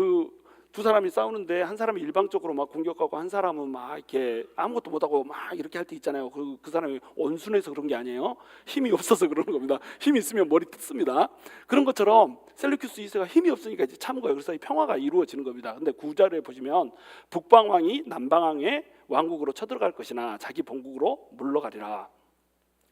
두 사람이 싸우는데 한 사람이 일방적으로 막 공격하고 한 사람은 막 이렇게 아무것도 못하고 막 이렇게 할 때 있잖아요. 그 사람이 온순해서 그런 게 아니에요. 힘이 없어서 그러는 겁니다. 힘이 있으면 머리 뜯습니다. 그런 것처럼 셀루키스 2세가 힘이 없으니까 이제 참은 거예요. 그래서 이 평화가 이루어지는 겁니다. 근데 구절에 보시면 북방왕이 남방왕의 왕국으로 쳐들어갈 것이나 자기 본국으로 물러가리라.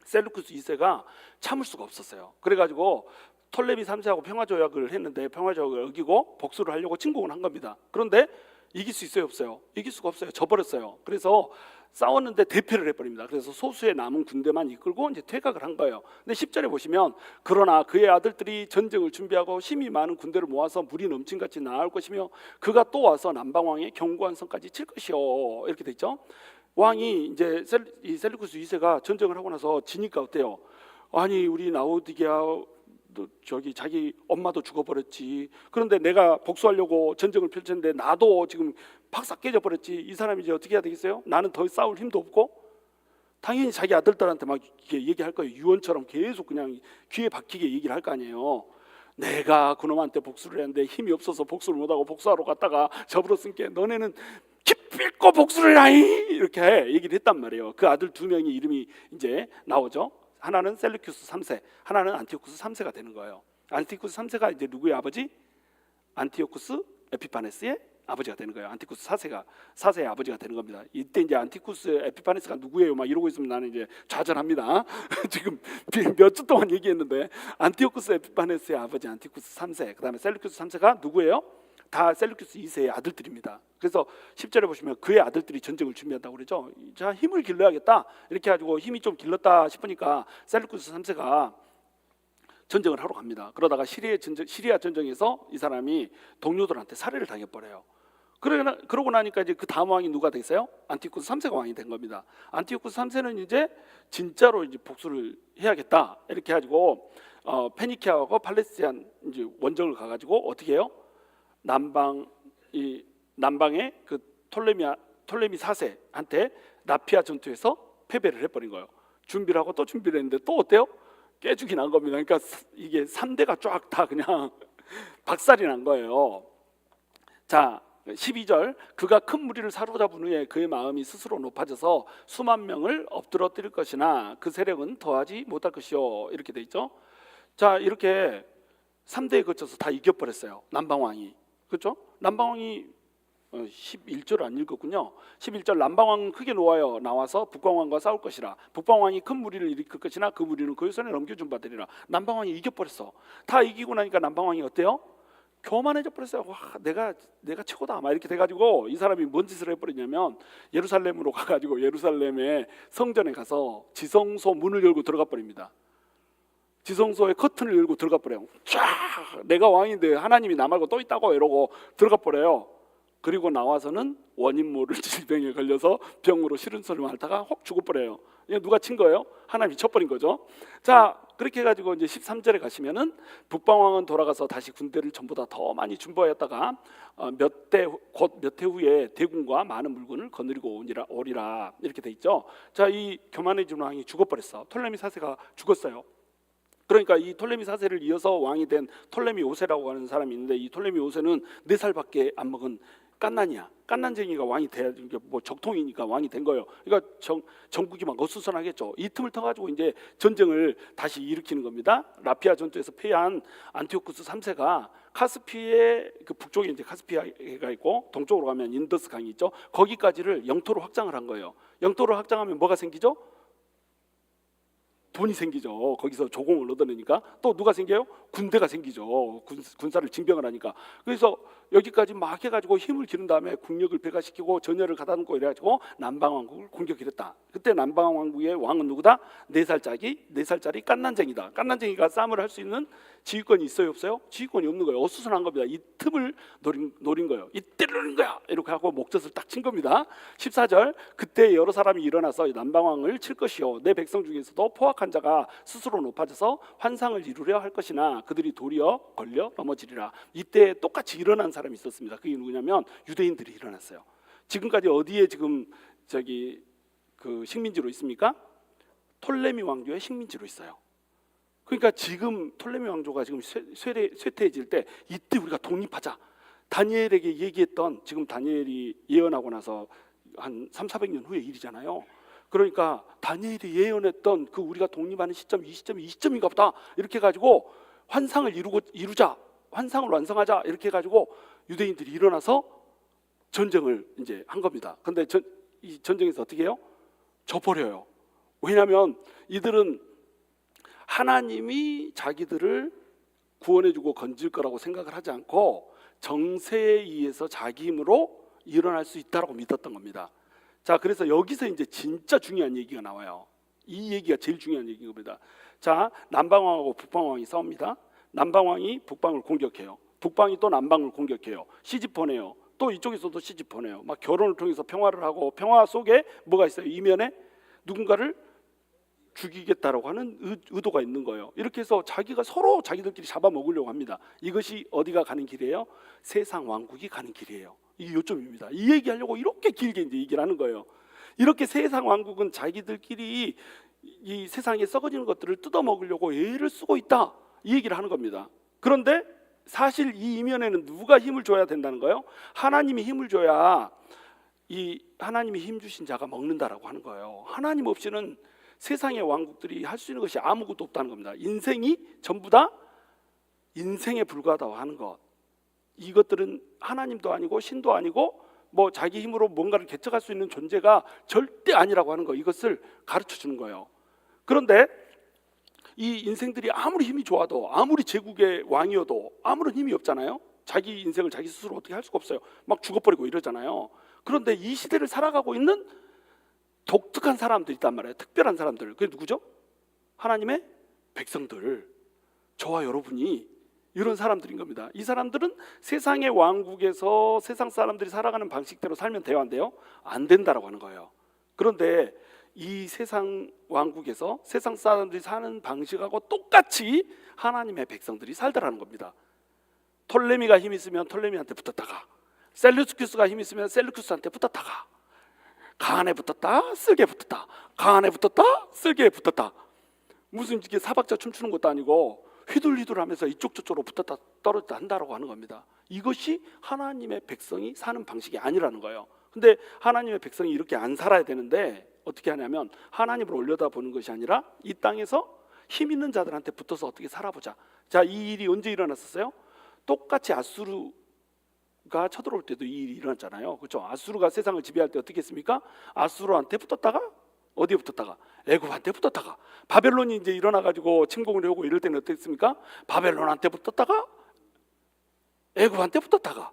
셀루키스 2세가 참을 수가 없었어요. 그래가지고 톨레미 3세하고 평화조약을 했는데 평화조약을 어기고 복수를 하려고 침공을 한 겁니다. 그런데 이길 수 있어요, 없어요? 이길 수가 없어요. 져버렸어요. 그래서 싸웠는데 대패를 해버립니다. 그래서 소수의 남은 군대만 이끌고 이제 퇴각을 한 거예요. 근데 10절에 보시면 그러나 그의 아들들이 전쟁을 준비하고 힘이 많은 군대를 모아서 물이 넘친같이 나아올 것이며 그가 또 와서 남방왕의 견고한 성까지 칠 것이요, 이렇게 돼 있죠. 왕이 이제 이 셀루쿠스 2세가 전쟁을 하고 나서 지니까 어때요? 아니 우리 라오디게아 저기 자기 엄마도 죽어버렸지. 그런데 내가 복수하려고 전쟁을 펼쳤는데 나도 지금 박삭 깨져버렸지. 이 사람이 이제 어떻게 해야 되겠어요? 나는 더 싸울 힘도 없고. 당연히 자기 아들들한테 막 이렇게 얘기할 거예요. 유언처럼 계속 그냥 귀에 박히게 얘기를 할 거 아니에요. 내가 그놈한테 복수를 했는데 힘이 없어서 복수를 못하고 복수하러 갔다가 저버렸으니까 너네는 기필코 복수를 하이, 이렇게 얘기를 했단 말이에요. 그 아들 두 명이 이름이 이제 나오죠. 하나는 셀루키우스 3세, 하나는 안티오쿠스 3세가 되는 거예요. 안티오쿠스 3세가 이제 누구의 아버지? 안티오쿠스 에피파네스의 아버지가 되는 거예요. 안티쿠스 4세의 아버지가 되는 겁니다. 이때 이제 안티쿠스 에피파네스가 누구예요? 막 이러고 있으면 나는 이제 좌절합니다. 지금 몇 주 동안 얘기했는데 안티오쿠스 에피파네스의 아버지 안티쿠스 3세, 그다음에 셀루키우스 3세가 누구예요? 다 셀루키우스 2세의 아들들입니다. 그래서 10절에 보시면 그의 아들들이 전쟁을 준비한다고 그러죠. 자, 힘을 길러야겠다. 이렇게 가지고 힘이 좀 길렀다 싶으니까 셀루키우스 3세가 전쟁을 하러 갑니다. 그러다가 시리아 전쟁에서 이 사람이 동료들한테 살해를 당해버려요. 그러고 나니까 이제 그 다음 왕이 누가 됐어요? 안티오쿠스 3세가 왕이 된 겁니다. 안티오쿠스 3세는 이제 진짜로 이제 복수를 해야겠다. 이렇게 가지고 페니키아하고 팔레스티안 이제 원정을 가가지고 어떻게 해요? 남방의 그 톨레미 4세한테 라피아 전투에서 패배를 해버린 거예요. 준비를 하고 또 준비를 했는데 또 어때요? 깨죽이 난 겁니다. 그러니까 이게 3대가 쫙 다 그냥 박살이 난 거예요. 자, 12절, 그가 큰 무리를 사로잡은 후에 그의 마음이 스스로 높아져서 수만 명을 엎드러뜨릴 것이나 그 세력은 더하지 못할 것이요, 이렇게 돼 있죠. 자, 이렇게 3대에 거쳐서 다 이겨버렸어요. 남방왕이. 그렇죠? 남방왕이 11절 안 읽었군요. 11절, 남방왕은 크게 나와서 북방왕과 싸울 것이라. 북방왕이 큰 무리를 일으킬 것이나 그 무리는 그의 손에 넘겨준 바 되리라. 남방왕이 이겨버렸어. 다 이기고 나니까 남방왕이 어때요? 교만해져 버렸어요. 와, 내가 최고다 막 이렇게 돼가지고 이 사람이 뭔 짓을 해버리냐면 예루살렘으로 가가지고 예루살렘의 성전에 가서 지성소 문을 열고 들어가 버립니다. 지성소의 커튼을 열고 들어가 버려요. 쫙, 내가 왕인데 하나님이 나 말고 또 있다고 이러고 들어가 버려요. 그리고 나와서는 원인 모를 질병에 걸려서 병으로 싫은 소리만 앓다가 혹 죽어버려요. 이거 누가 친 거예요? 하나님이 쳐버린 거죠. 자, 그렇게 해가지고 이제 13절에 가시면은 북방왕은 돌아가서 다시 군대를 전보다 더 많이 준비하였다가 몇 해 후에 대군과 많은 물건을 거느리고 오리라, 이렇게 돼 있죠. 자, 이 교만해진 왕이 죽어버렸어. 톨레미 4세가 죽었어요. 그러니까 이 톨레미 4세를 이어서 왕이 된 톨레미 5세라고 하는 사람이 있는데 이 톨레미 5세는 4살밖에 안 먹은 깐난이야. 깐난쟁이가 왕이 돼야, 뭐 적통이니까 왕이 된 거예요. 그러니까 전국이 막 어수선하겠죠. 이 틈을 터가지고 이제 전쟁을 다시 일으키는 겁니다. 라피아 전투에서 패한 안티오쿠스 3세가 카스피의 그 북쪽에 이제 카스피아가 있고 동쪽으로 가면 인더스 강이 있죠. 거기까지를 영토로 확장을 한 거예요. 영토로 확장하면 뭐가 생기죠? 돈이 생기죠. 거기서 조공을 얻어내니까. 또 누가 생겨요? 군대가 생기죠. 군사를 징병을 하니까. 그래서 여기까지 막 해가지고 힘을 기른 다음에 국력을 배가시키고 전열을 가다 놓고 이래가지고 남방왕국을 공격했다. 그때 남방왕국의 왕은 누구다? 4살짜리 깐난쟁이다. 깐난쟁이가 싸움을 할 수 있는 지휘권이 있어요, 없어요? 지휘권이 없는 거예요. 어수선한 겁니다. 이 틈을 노린 거예요. 이때를 노린 거야, 이렇게 하고 목젖을 딱 친 겁니다. 14절, 그때 여러 사람이 일어나서 남방왕을 칠 것이요, 내 백성 중에서도 포악한 자가 스스로 높아져서 환상을 이루려 할 것이나 그들이 도리어 걸려 넘어지리라. 이때 똑같이 일어난 사람이 있었습니다. 그게 누구냐면 유대인들이 일어났어요. 지금까지 어디에 지금 그 식민지로 있습니까? 톨레미 왕조의 식민지로 있어요. 그러니까 지금 톨레미 왕조가 지금 쇠퇴해질 때 이때 우리가 독립하자. 다니엘에게 얘기했던, 지금 다니엘이 예언하고 나서 한 300~400년 후의 일이잖아요. 그러니까 다니엘이 예언했던 그 우리가 독립하는 시점, 이 시점인가 보다. 이렇게 해가지고 환상을 이루자, 환상을 완성하자, 이렇게 해가지고 유대인들이 일어나서 전쟁을 이제 한 겁니다. 근데 이 전쟁에서 어떻게 해요? 져버려요. 왜냐하면 이들은 하나님이 자기들을 구원해주고 건질 거라고 생각을 하지 않고 정세에 의해서 자기 힘으로 일어날 수 있다고 믿었던 겁니다. 자, 그래서 여기서 이제 진짜 중요한 얘기가 나와요. 이 얘기가 제일 중요한 얘기인 겁니다. 자, 남방왕하고 북방왕이 싸웁니다. 남방왕이 북방을 공격해요. 북방이 또 남방을 공격해요. 시집 보내요. 또 이쪽에서도 시집 보내요. 막 결혼을 통해서 평화를 하고, 평화 속에 뭐가 있어요? 이면에 누군가를 죽이겠다라고 하는 의도가 있는 거예요. 이렇게 해서 자기가 서로 자기들끼리 잡아먹으려고 합니다. 이것이 어디가 가는 길이에요? 세상 왕국이 가는 길이에요. 이게 요점입니다. 이 얘기하려고 이렇게 길게 이제 얘기를 하는 거예요. 이렇게 세상 왕국은 자기들끼리 이 세상에 썩어지는 것들을 뜯어먹으려고 애를 쓰고 있다, 이 얘기를 하는 겁니다. 그런데 사실 이 이면에는 누가 힘을 줘야 된다는 거예요? 하나님이 힘을 줘야 이 하나님이 힘 주신 자가 먹는다라고 하는 거예요. 하나님 없이는 세상의 왕국들이 할 수 있는 것이 아무것도 없다는 겁니다. 인생이 전부 다 인생에 불과하다고 하는 것, 이것들은 하나님도 아니고 신도 아니고 뭐 자기 힘으로 뭔가를 개척할 수 있는 존재가 절대 아니라고 하는 거, 이것을 가르쳐 주는 거예요. 그런데 이 인생들이 아무리 힘이 좋아도, 아무리 제국의 왕이어도 아무런 힘이 없잖아요. 자기 인생을 자기 스스로 어떻게 할 수가 없어요. 막 죽어버리고 이러잖아요. 그런데 이 시대를 살아가고 있는 독특한 사람들이 있단 말이에요. 특별한 사람들. 그게 누구죠? 하나님의 백성들, 저와 여러분이 이런 사람들인 겁니다. 이 사람들은 세상의 왕국에서 세상 사람들이 살아가는 방식대로 살면 돼요, 안 돼요? 안 된다라고 하는 거예요. 그런데 이 세상 왕국에서 세상 사람들이 사는 방식하고 똑같이 하나님의 백성들이 살더라는 겁니다. 톨레미가 힘 있으면 톨레미한테 붙었다가, 셀루키스가 힘 있으면 셀루키스한테 붙었다가, 강한에 붙었다 쓸개에 붙었다, 강한에 붙었다 쓸개에 붙었다. 무슨 이게 사박자 춤추는 것도 아니고 휘둘휘둘하면서 이쪽 저쪽으로 붙었다 떨어졌다 한다라고 하는 겁니다. 이것이 하나님의 백성이 사는 방식이 아니라는 거예요. 근데 하나님의 백성이 이렇게 안 살아야 되는데 어떻게 하냐면 하나님을 올려다보는 것이 아니라 이 땅에서 힘 있는 자들한테 붙어서 어떻게 살아보자. 자, 이 일이 언제 일어났었어요? 똑같이 아수르가 쳐들어올 때도 이 일이 일어났잖아요. 그렇죠? 아수르가 세상을 지배할 때 어떻게 했습니까? 아수르한테 붙었다가 어디에 붙었다가 애굽한테 붙었다가, 바벨론이 이제 일어나가지고 침공을 하고 이럴 때는 어땠습니까? 바벨론한테 붙었다가 애굽한테 붙었다가.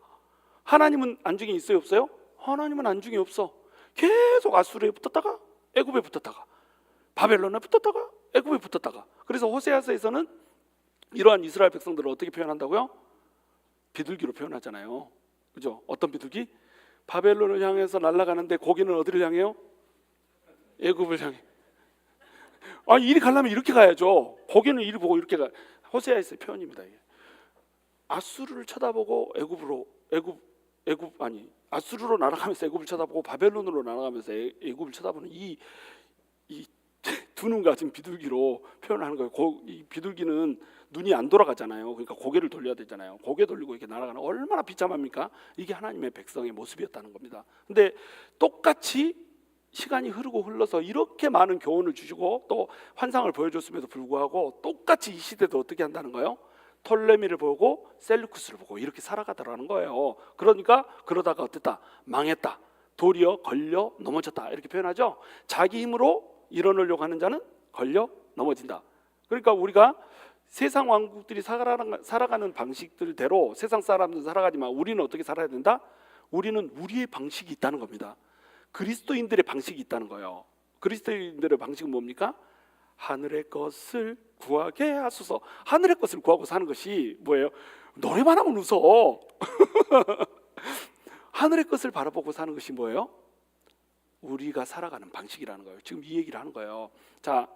하나님은 안중에 있어요, 없어요? 하나님은 안중에 없어. 계속 아수르에 붙었다가 애굽에 붙었다가 바벨론에 붙었다가 애굽에 붙었다가. 그래서 호세아서에서는 이러한 이스라엘 백성들을 어떻게 표현한다고요? 비둘기로 표현하잖아요. 그죠? 어떤 비둘기? 바벨론을 향해서 날아가는데 고기는 어디를 향해요? 애굽을 향해. 아, 이리 가려면 이렇게 가야죠. 고기는 이리 보고 이렇게 가. 호세아에서의 표현입니다. 이게. 아수르를 쳐다보고 아수르로 날아가면서 애굽을 쳐다보고 바벨론으로 날아가면서 애굽을 쳐다보는 이 두 눈 가진 비둘기로 표현하는 거예요. 이 비둘기는 눈이 안 돌아가잖아요. 그러니까 고개를 돌려야 되잖아요. 고개 돌리고 이렇게 날아가는, 얼마나 비참합니까? 이게 하나님의 백성의 모습이었다는 겁니다. 근데 똑같이 시간이 흐르고 흘러서 이렇게 많은 교훈을 주시고 또 환상을 보여줬음에도 불구하고 똑같이 이 시대도 어떻게 한다는 거예요? 톨레미를 보고 셀루쿠스를 보고 이렇게 살아가더라는 거예요. 그러니까 그러다가 어땠다? 망했다. 도리어 걸려 넘어졌다. 이렇게 표현하죠. 자기 힘으로 일어나려고 하는 자는 걸려 넘어진다. 그러니까 우리가 세상 왕국들이 살아가는 방식들대로 세상 사람들은 살아가지만 우리는 어떻게 살아야 된다? 우리는 우리의 방식이 있다는 겁니다. 그리스도인들의 방식이 있다는 거예요. 그리스도인들의 방식은 뭡니까? 하늘의 것을 구하게 하소서. 하늘의 것을 구하고 사는 것이 뭐예요? 노래만 하면 웃어. 하늘의 것을 바라보고 사는 것이 뭐예요? 우리가 살아가는 방식이라는 거예요. 지금 이 얘기를 하는 거예요. 자,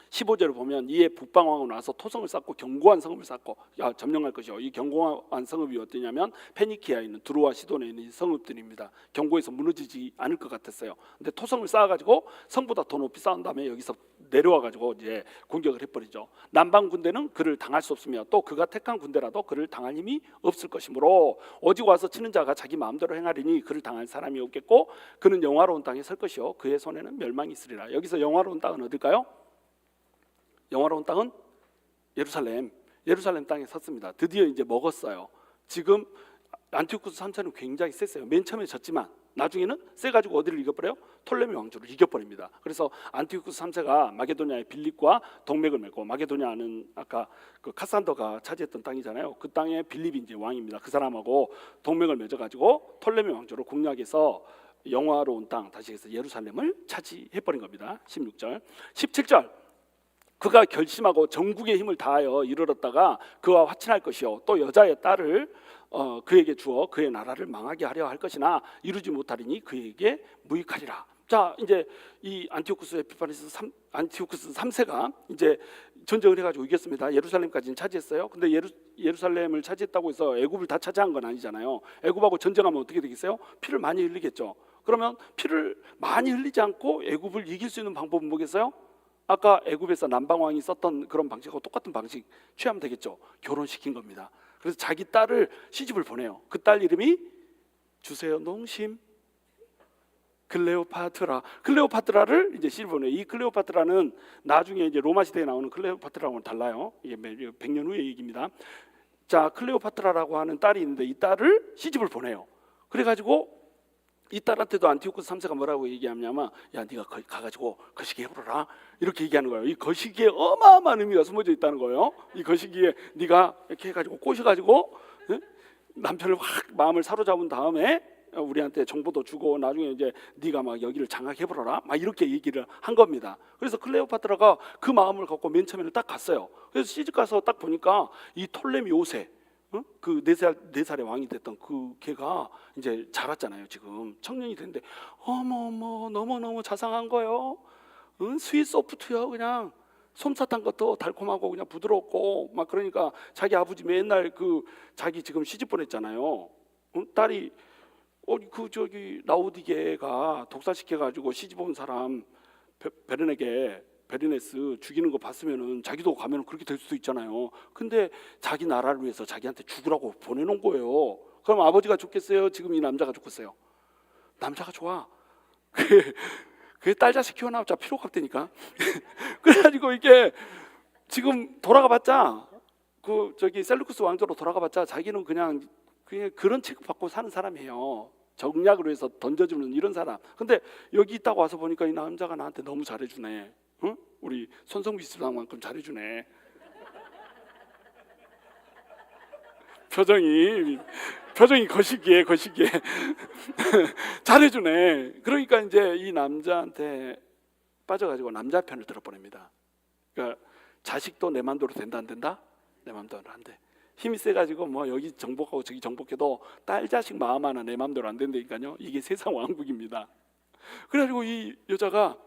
15절을 보면 이에 북방왕은 와서 토성을 쌓고 견고한 성읍을 쌓고 점령할 것이요. 이 견고한 성읍이 어떠냐면 페니키아에 있는 두로와 시돈에 있는 성읍들입니다. 견고해서 무너지지 않을 것 같았어요. 근데 토성을 쌓아가지고 성보다 더 높이 쌓은 다음에 여기서 내려와 가지고 이제 공격을 해버리죠. 남방 군대는 그를 당할 수 없으며 또 그가 택한 군대라도 그를 당할 힘이 없을 것이므로 오직 와서 치는 자가 자기 마음대로 행하리니 그를 당할 사람이 없겠고 그는 영화로운 땅에 설 것이요 그의 손에는 멸망이 있으리라. 여기서 영화로운 땅은 어딜까요? 영화로운 땅은 예루살렘 땅에 섰습니다. 드디어 이제 먹었어요. 지금 안티오쿠스 3세는 굉장히 셌어요. 맨 처음에 졌지만 나중에는 세가지고 어디를 이겨버려요? 톨레미 왕조를 이겨버립니다. 그래서 안티오쿠스 3세가 마게도냐의 빌립과 동맹을 맺고, 마게도냐는 아까 그 카산더가 차지했던 땅이잖아요. 그 땅에 빌립이 이제 왕입니다. 그 사람하고 동맹을 맺어가지고 톨레미 왕조를 공략해서 영화로운 땅, 다시 해서 예루살렘을 차지해버린 겁니다. 16절, 17절. 그가 결심하고 전국의 힘을 다하여 이르렀다가 그와 화친할 것이요 또 여자의 딸을 그에게 주어 그의 나라를 망하게 하려 할 것이나 이루지 못하리니 그에게 무익하리라. 자, 이제 이 안티오쿠스 에피파네스 3세가 이제 전쟁을 해가지고 이겼습니다. 예루살렘까지는 차지했어요. 근데 예루살렘을 차지했다고 해서 애굽을 다 차지한 건 아니잖아요. 애굽하고 전쟁하면 어떻게 되겠어요? 피를 많이 흘리겠죠. 그러면 피를 많이 흘리지 않고 애굽을 이길 수 있는 방법은 뭐겠어요? 아까 애굽에서 남방왕이 썼던 그런 방식하고 똑같은 방식 취하면 되겠죠. 결혼시킨 겁니다. 그래서 자기 딸을 시집을 보내요. 그 딸 이름이 주세요 농심 클레오파트라를 이제 시집을 보내요. 이 클레오파트라는 나중에 이제 로마 시대에 나오는 클레오파트라고는 달라요. 이게 100년 후의 얘기입니다. 자, 클레오파트라라고 하는 딸이 있는데 이 딸을 시집을 보내요. 그래가지고 이 딸한테도 안티오쿠스 3세가 뭐라고 얘기하냐면, 야, 네가 가가지고 거시기 해보라 이렇게 얘기하는 거예요. 이 거시기에 어마어마한 의미가 숨어져 있다는 거예요. 이 거시기에 네가 이렇게 해가지고 꼬셔가지고 남편을 확 마음을 사로잡은 다음에 우리한테 정보도 주고 나중에 이제 네가 막 여기를 장악해보라 막 이렇게 얘기를 한 겁니다. 그래서 클레오파트라가 그 마음을 갖고 맨 처음에는 딱 갔어요. 그래서 시집 가서 딱 보니까 이 톨레미 5세 그 4살의 왕이 됐던 그 걔가 이제 자랐잖아요. 지금 청년이 됐는데 어머 너무너무 자상한 거예요. 스윗 소프트요. 그냥 솜사탕 것도 달콤하고 그냥 부드럽고 막. 그러니까 자기 아버지 맨날 그 자기 지금 시집 보냈잖아요. 딸이 그 저기 라오디게가 독살시켜가지고 시집 온 사람 베르네스 죽이는 거 봤으면은 자기도 가면 그렇게 될 수도 있잖아요. 근데 자기 나라를 위해서 자기한테 죽으라고 보내놓은 거예요. 그럼 아버지가 좋겠어요? 지금 이 남자가 좋겠어요? 남자가 좋아. 그게 딸 자식 키워놔봤자 필요가 없다니까. 그래가지고 이게 지금 돌아가봤자 그 저기 셀루쿠스 왕조로 돌아가봤자 자기는 그냥 그런 취급받고 사는 사람이에요. 정략으로 해서 던져주는 이런 사람. 근데 여기 있다고 와서 보니까 이 남자가 나한테 너무 잘해주네. 응? 우리 손성비 씨랑만큼 잘해주네. 표정이 거시기에 잘해주네. 그러니까 이제 이 남자한테 빠져가지고 남자 편을 들어보냅니다. 그러니까 자식도 내 맘대로 된다 안 된다? 내 맘대로 안 돼. 힘이 세가지고 뭐 여기 정복하고 저기 정복해도 딸 자식 마음 하나 내 맘대로 안 된다니까요. 이게 세상 왕국입니다. 그래가지고 이 여자가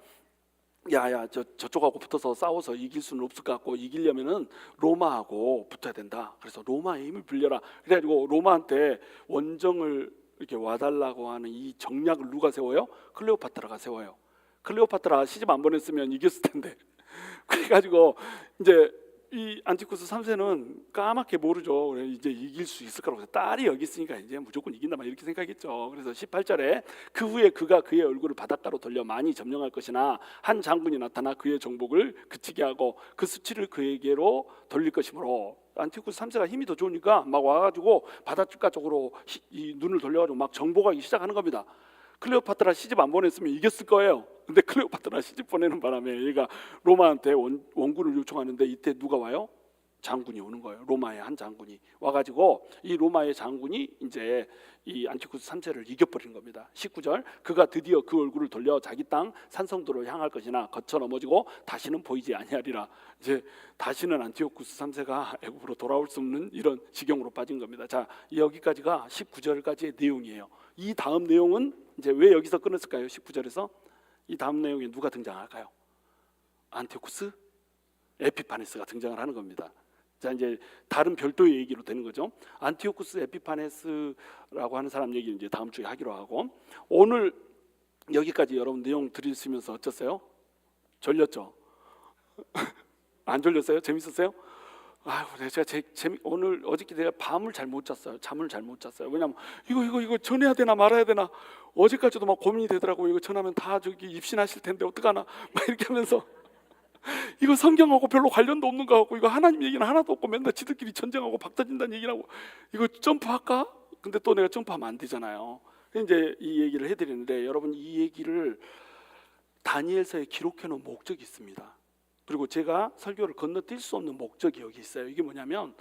야야 저쪽하고 붙어서 싸워서 이길 수는 없을 것 같고 이기려면은 로마하고 붙어야 된다. 그래서 로마의 힘을 빌려라. 그래가지고 로마한테 원정을 이렇게 와달라고 하는 이 정략을 누가 세워요? 클레오파트라가 세워요. 클레오파트라 시집 안 보냈으면 이겼을 텐데. 그래가지고 이제 이 안티쿠스 3세는 까맣게 모르죠. 그래 이제 이길 수 있을 거라고. 딸이 여기 있으니까 이제 무조건 이긴다 막 이렇게 생각했죠. 그래서 18절에 그 후에 그가 그의 얼굴을 바닷가로 돌려 많이 점령할 것이나 한 장군이 나타나 그의 정복을 그치게 하고 그 수치를 그에게로 돌릴 것이므로, 안티쿠스 3세가 힘이 더 좋으니까 막 와가지고 바닷가 쪽으로 이 눈을 돌려가지고 막 정복하기 시작하는 겁니다. 클레오파트라 시집 안 보냈으면 이겼을 거예요. 근데 클레오파트라 시집 보내는 바람에 얘가 로마한테 원군을 요청하는데 이때 누가 와요? 장군이 오는 거예요. 로마의 한 장군이 와가지고 이 로마의 장군이 이제 이 안티쿠스 3세를 이겨버리는 겁니다. 19절, 그가 드디어 그 얼굴을 돌려 자기 땅 산성도로 향할 것이나 거쳐 넘어지고 다시는 보이지 아니하리라. 이제 다시는 안티오쿠스 3세가 애굽으로 돌아올 수 없는 이런 지경으로 빠진 겁니다. 자, 여기까지가 19절까지의 내용이에요. 이 다음 내용은 이제 왜 여기서 끊었을까요? 19절에서 이 다음 내용에 누가 등장할까요? 안티오쿠스 에피파네스가 등장을 하는 겁니다. 자, 이제 다른 별도의 얘기로 되는 거죠. 안티오쿠스 에피파네스라고 하는 사람 얘기 이제 다음 주에 하기로 하고, 오늘 여기까지 여러분 내용 들으시면서 어쩌세요? 졸렸죠? 안 졸렸어요? 재밌었어요? 아이고, 제가 오늘 어저께 내가 밤을 잘 못 잤어요. 잠을 잘 못 잤어요. 왜냐면 이거 전해야 되나 말아야 되나, 어제까지도 막 고민이 되더라고요. 이거 전하면 다 저기 입신하실 텐데 어떡하나 막 이렇게 하면서 이거 성경하고 별로 관련도 없는 거 같고, 이거 하나님 얘기는 하나도 없고 맨날 지들끼리 전쟁하고 박 터진다는 얘기를 하고, 이거 점프할까? 근데 또 내가 점프하면 안 되잖아요. 이제 이 얘기를 해드리는데, 여러분 이 얘기를 다니엘서에 기록해 놓은 목적이 있습니다. 그리고 제가 설교를 건너뛸 수 없는 목적이 여기 있어요. 이게 뭐냐면,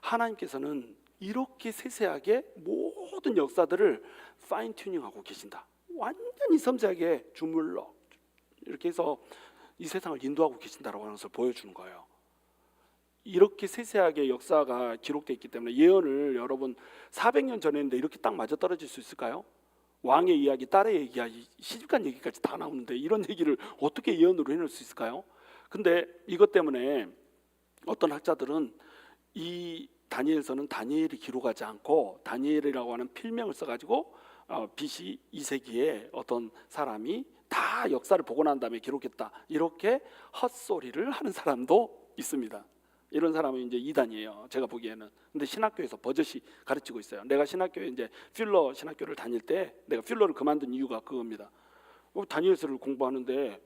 하나님께서는 이렇게 세세하게 모든 역사들을 파인 튜닝하고 계신다. 완전히 섬세하게 주물러 이렇게 해서 이 세상을 인도하고 계신다라고 하는 것을 보여주는 거예요. 이렇게 세세하게 역사가 기록되어 있기 때문에, 예언을 여러분 400년 전에 했는데 이렇게 딱 맞아떨어질 수 있을까요? 왕의 이야기, 딸의 이야기, 시집간 얘기까지 다 나오는데 이런 얘기를 어떻게 예언으로 해낼 수 있을까요? 근데 이것 때문에 어떤 학자들은 이 다니엘서는 다니엘이 기록하지 않고 다니엘이라고 하는 필명을 써가지고 BC 2세기에 어떤 사람이 다 역사를 보고 난 다음에 기록했다, 이렇게 헛소리를 하는 사람도 있습니다. 이런 사람은 이제 이단이에요, 제가 보기에는. 근데 신학교에서 버젓이 가르치고 있어요. 내가 신학교에 이제 필러 신학교를 다닐 때, 내가 필러를 그만둔 이유가 그겁니다. 다니엘서를 공부하는데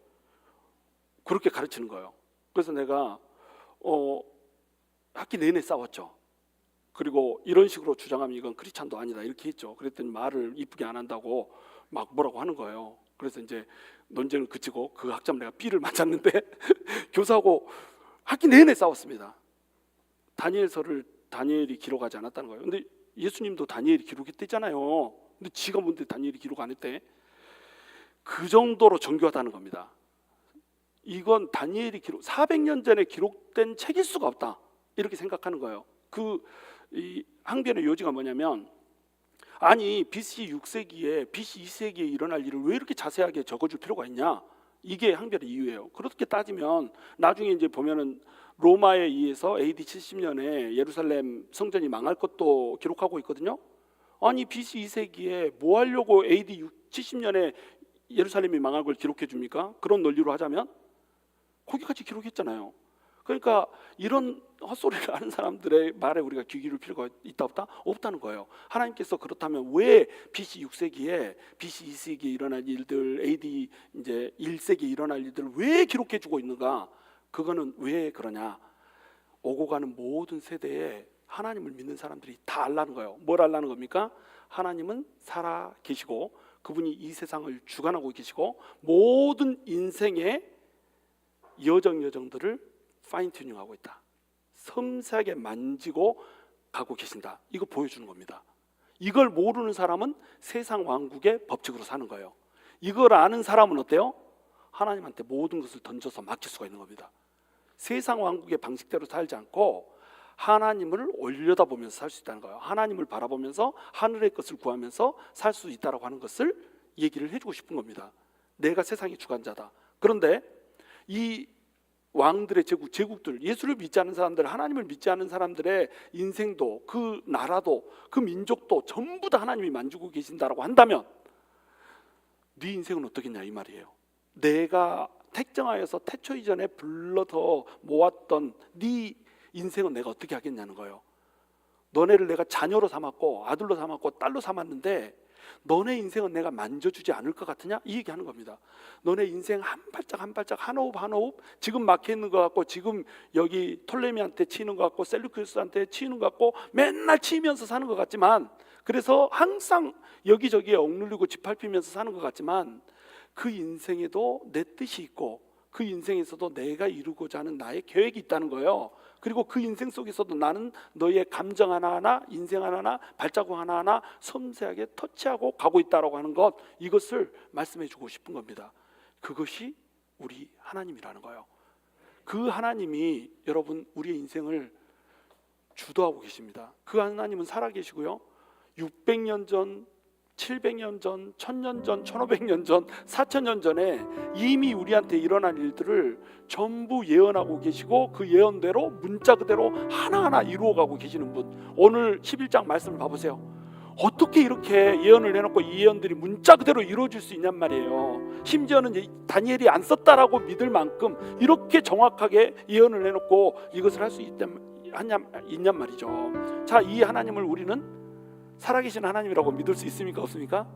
그렇게 가르치는 거예요. 그래서 내가 학기 내내 싸웠죠. 그리고 이런 식으로 주장하면 이건 크리스찬도 아니다 이렇게 했죠. 그랬더니 말을 이쁘게 안 한다고 막 뭐라고 하는 거예요. 그래서 이제 논쟁을 그치고 그 학점 내가 B를 맞았는데 교사하고 학기 내내 싸웠습니다. 다니엘이 기록하지 않았다는 거예요. 근데 예수님도 다니엘이 기록했대잖아요. 근데 지가 뭔데 다니엘이 기록 안 했대? 그 정도로 정교하다는 겁니다. 이건 다니엘이 400년 전에 기록된 책일 수가 없다, 이렇게 생각하는 거예요. 이 항변의 요지가 뭐냐면, 아니 BC 6세기에 BC 2세기에 일어날 일을 왜 이렇게 자세하게 적어줄 필요가 있냐, 이게 항변의 이유예요. 그렇게 따지면 나중에 이제 보면은 로마에 의해서 AD 70년에 예루살렘 성전이 망할 것도 기록하고 있거든요. 아니 BC 2세기에 뭐 하려고 AD 70년에 예루살렘이 망할 걸 기록해 줍니까? 그런 논리로 하자면 거기까지 기록했잖아요. 그러니까 이런 헛소리를 하는 사람들의 말에 우리가 귀 기울일 필요가 있다 없다? 없다는 거예요. 하나님께서 그렇다면 왜 BC 6세기에 BC 2세기에 일어날 일들, AD 이제 1세기에 일어날 일들을 왜 기록해 주고 있는가? 그거는 왜 그러냐? 오고 가는 모든 세대에 하나님을 믿는 사람들이 다 알라는 거예요. 뭘 알라는 겁니까? 하나님은 살아 계시고 그분이 이 세상을 주관하고 계시고 모든 인생의 여정들을 파인 튜닝하고 있다, 섬세하게 만지고 가고 계신다, 이거 보여주는 겁니다. 이걸 모르는 사람은 세상 왕국의 법칙으로 사는 거예요. 이걸 아는 사람은 어때요? 하나님한테 모든 것을 던져서 맡길 수가 있는 겁니다. 세상 왕국의 방식대로 살지 않고 하나님을 올려다보면서 살 수 있다는 거예요. 하나님을 바라보면서 하늘의 것을 구하면서 살 수 있다라고 하는 것을 얘기를 해주고 싶은 겁니다. 내가 세상의 주관자다. 그런데 이 왕들의 제국들, 예수를 믿지 않는 사람들, 하나님을 믿지 않는 사람들의 인생도, 그 나라도, 그 민족도 전부 다 하나님이 만지고 계신다라고 한다면 네 인생은 어떻겠냐 이 말이에요. 내가 택정하여서 태초 이전에 불러서 모았던 네 인생은 내가 어떻게 하겠냐는 거예요. 너네를 내가 자녀로 삼았고 아들로 삼았고 딸로 삼았는데 너네 인생은 내가 만져주지 않을 것 같으냐? 이 얘기하는 겁니다. 너네 인생 한 발짝 한 발짝, 한 호흡 한 호흡, 지금 막혀있는 것 같고, 지금 여기 톨레미한테 치는 것 같고, 셀루키우스한테 치는 것 같고, 맨날 치면서 사는 것 같지만, 그래서 항상 여기저기에 억눌리고 짓밟히면서 사는 것 같지만, 그 인생에도 내 뜻이 있고 그 인생에서도 내가 이루고자 하는 나의 계획이 있다는 거예요. 그리고 그 인생 속에서도 나는 너의 감정 하나하나, 인생 하나하나, 발자국 하나하나 섬세하게 터치하고 가고 있다라고 하는 것, 이것을 말씀해 주고 싶은 겁니다. 그것이 우리 하나님이라는 거예요. 그 하나님이 여러분 우리의 인생을 주도하고 계십니다. 그 하나님은 살아계시고요, 600년 전, 700년 전, 1000년 전, 1500년 전, 4000년 전에 이미 우리한테 일어난 일들을 전부 예언하고 계시고 그 예언대로 문자 그대로 하나하나 이루어가고 계시는 분. 오늘 11장 말씀을 봐보세요. 어떻게 이렇게 예언을 해놓고 이 예언들이 문자 그대로 이루어질 수 있냔 말이에요. 심지어는 다니엘이 안 썼다라고 믿을 만큼 이렇게 정확하게 예언을 해놓고 이것을 할 수 있냔 말이죠. 자, 이 하나님을 우리는 살아계신 하나님이라고 믿을 수 있습니까? 없습니까?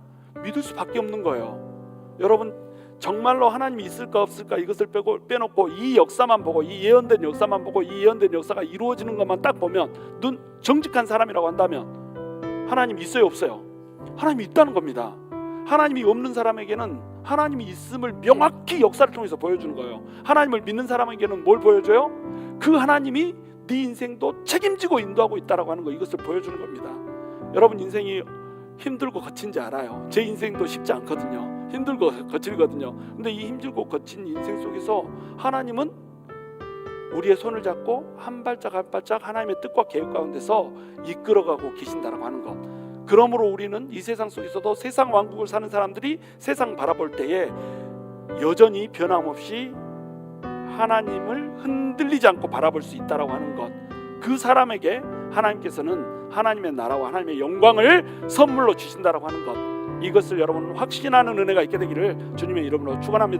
믿을 수밖에 없는 거예요. 여러분, 정말로 하나님이 있을까 없을까 이것을 빼놓고 이 역사만 보고, 이 예언된 역사만 보고, 이 예언된 역사가 이루어지는 것만 딱 보면, 눈 정직한 사람이라고 한다면 하나님 있어요 없어요? 하나님이 있다는 겁니다. 하나님이 없는 사람에게는 하나님이 있음을 명확히 역사를 통해서 보여주는 거예요. 하나님을 믿는 사람에게는 뭘 보여줘요? 그 하나님이 네 인생도 책임지고 인도하고 있다라고 하는 거, 이것을 보여주는 겁니다. 여러분, 인생이 힘들고 거친지 알아요. 제 인생도 쉽지 않거든요. 힘들고 거칠거든요. 근데 이 힘들고 거친 인생 속에서 하나님은 우리의 손을 잡고 한 발짝 한 발짝 하나님의 뜻과 계획 가운데서 이끌어가고 계신다라고 하는 것. 그러므로 우리는 이 세상 속에서도 세상 왕국을 사는 사람들이 세상 바라볼 때에 여전히 변함없이 하나님을 흔들리지 않고 바라볼 수 있다라고 하는 것. 그 사람에게 하나님께서는 하나님의 나라와 하나님의 영광을 선물로 주신다라고 하는 것. 이것을 여러분 확신하는 은혜가 있게 되기를 주님의 이름으로 축원합니다.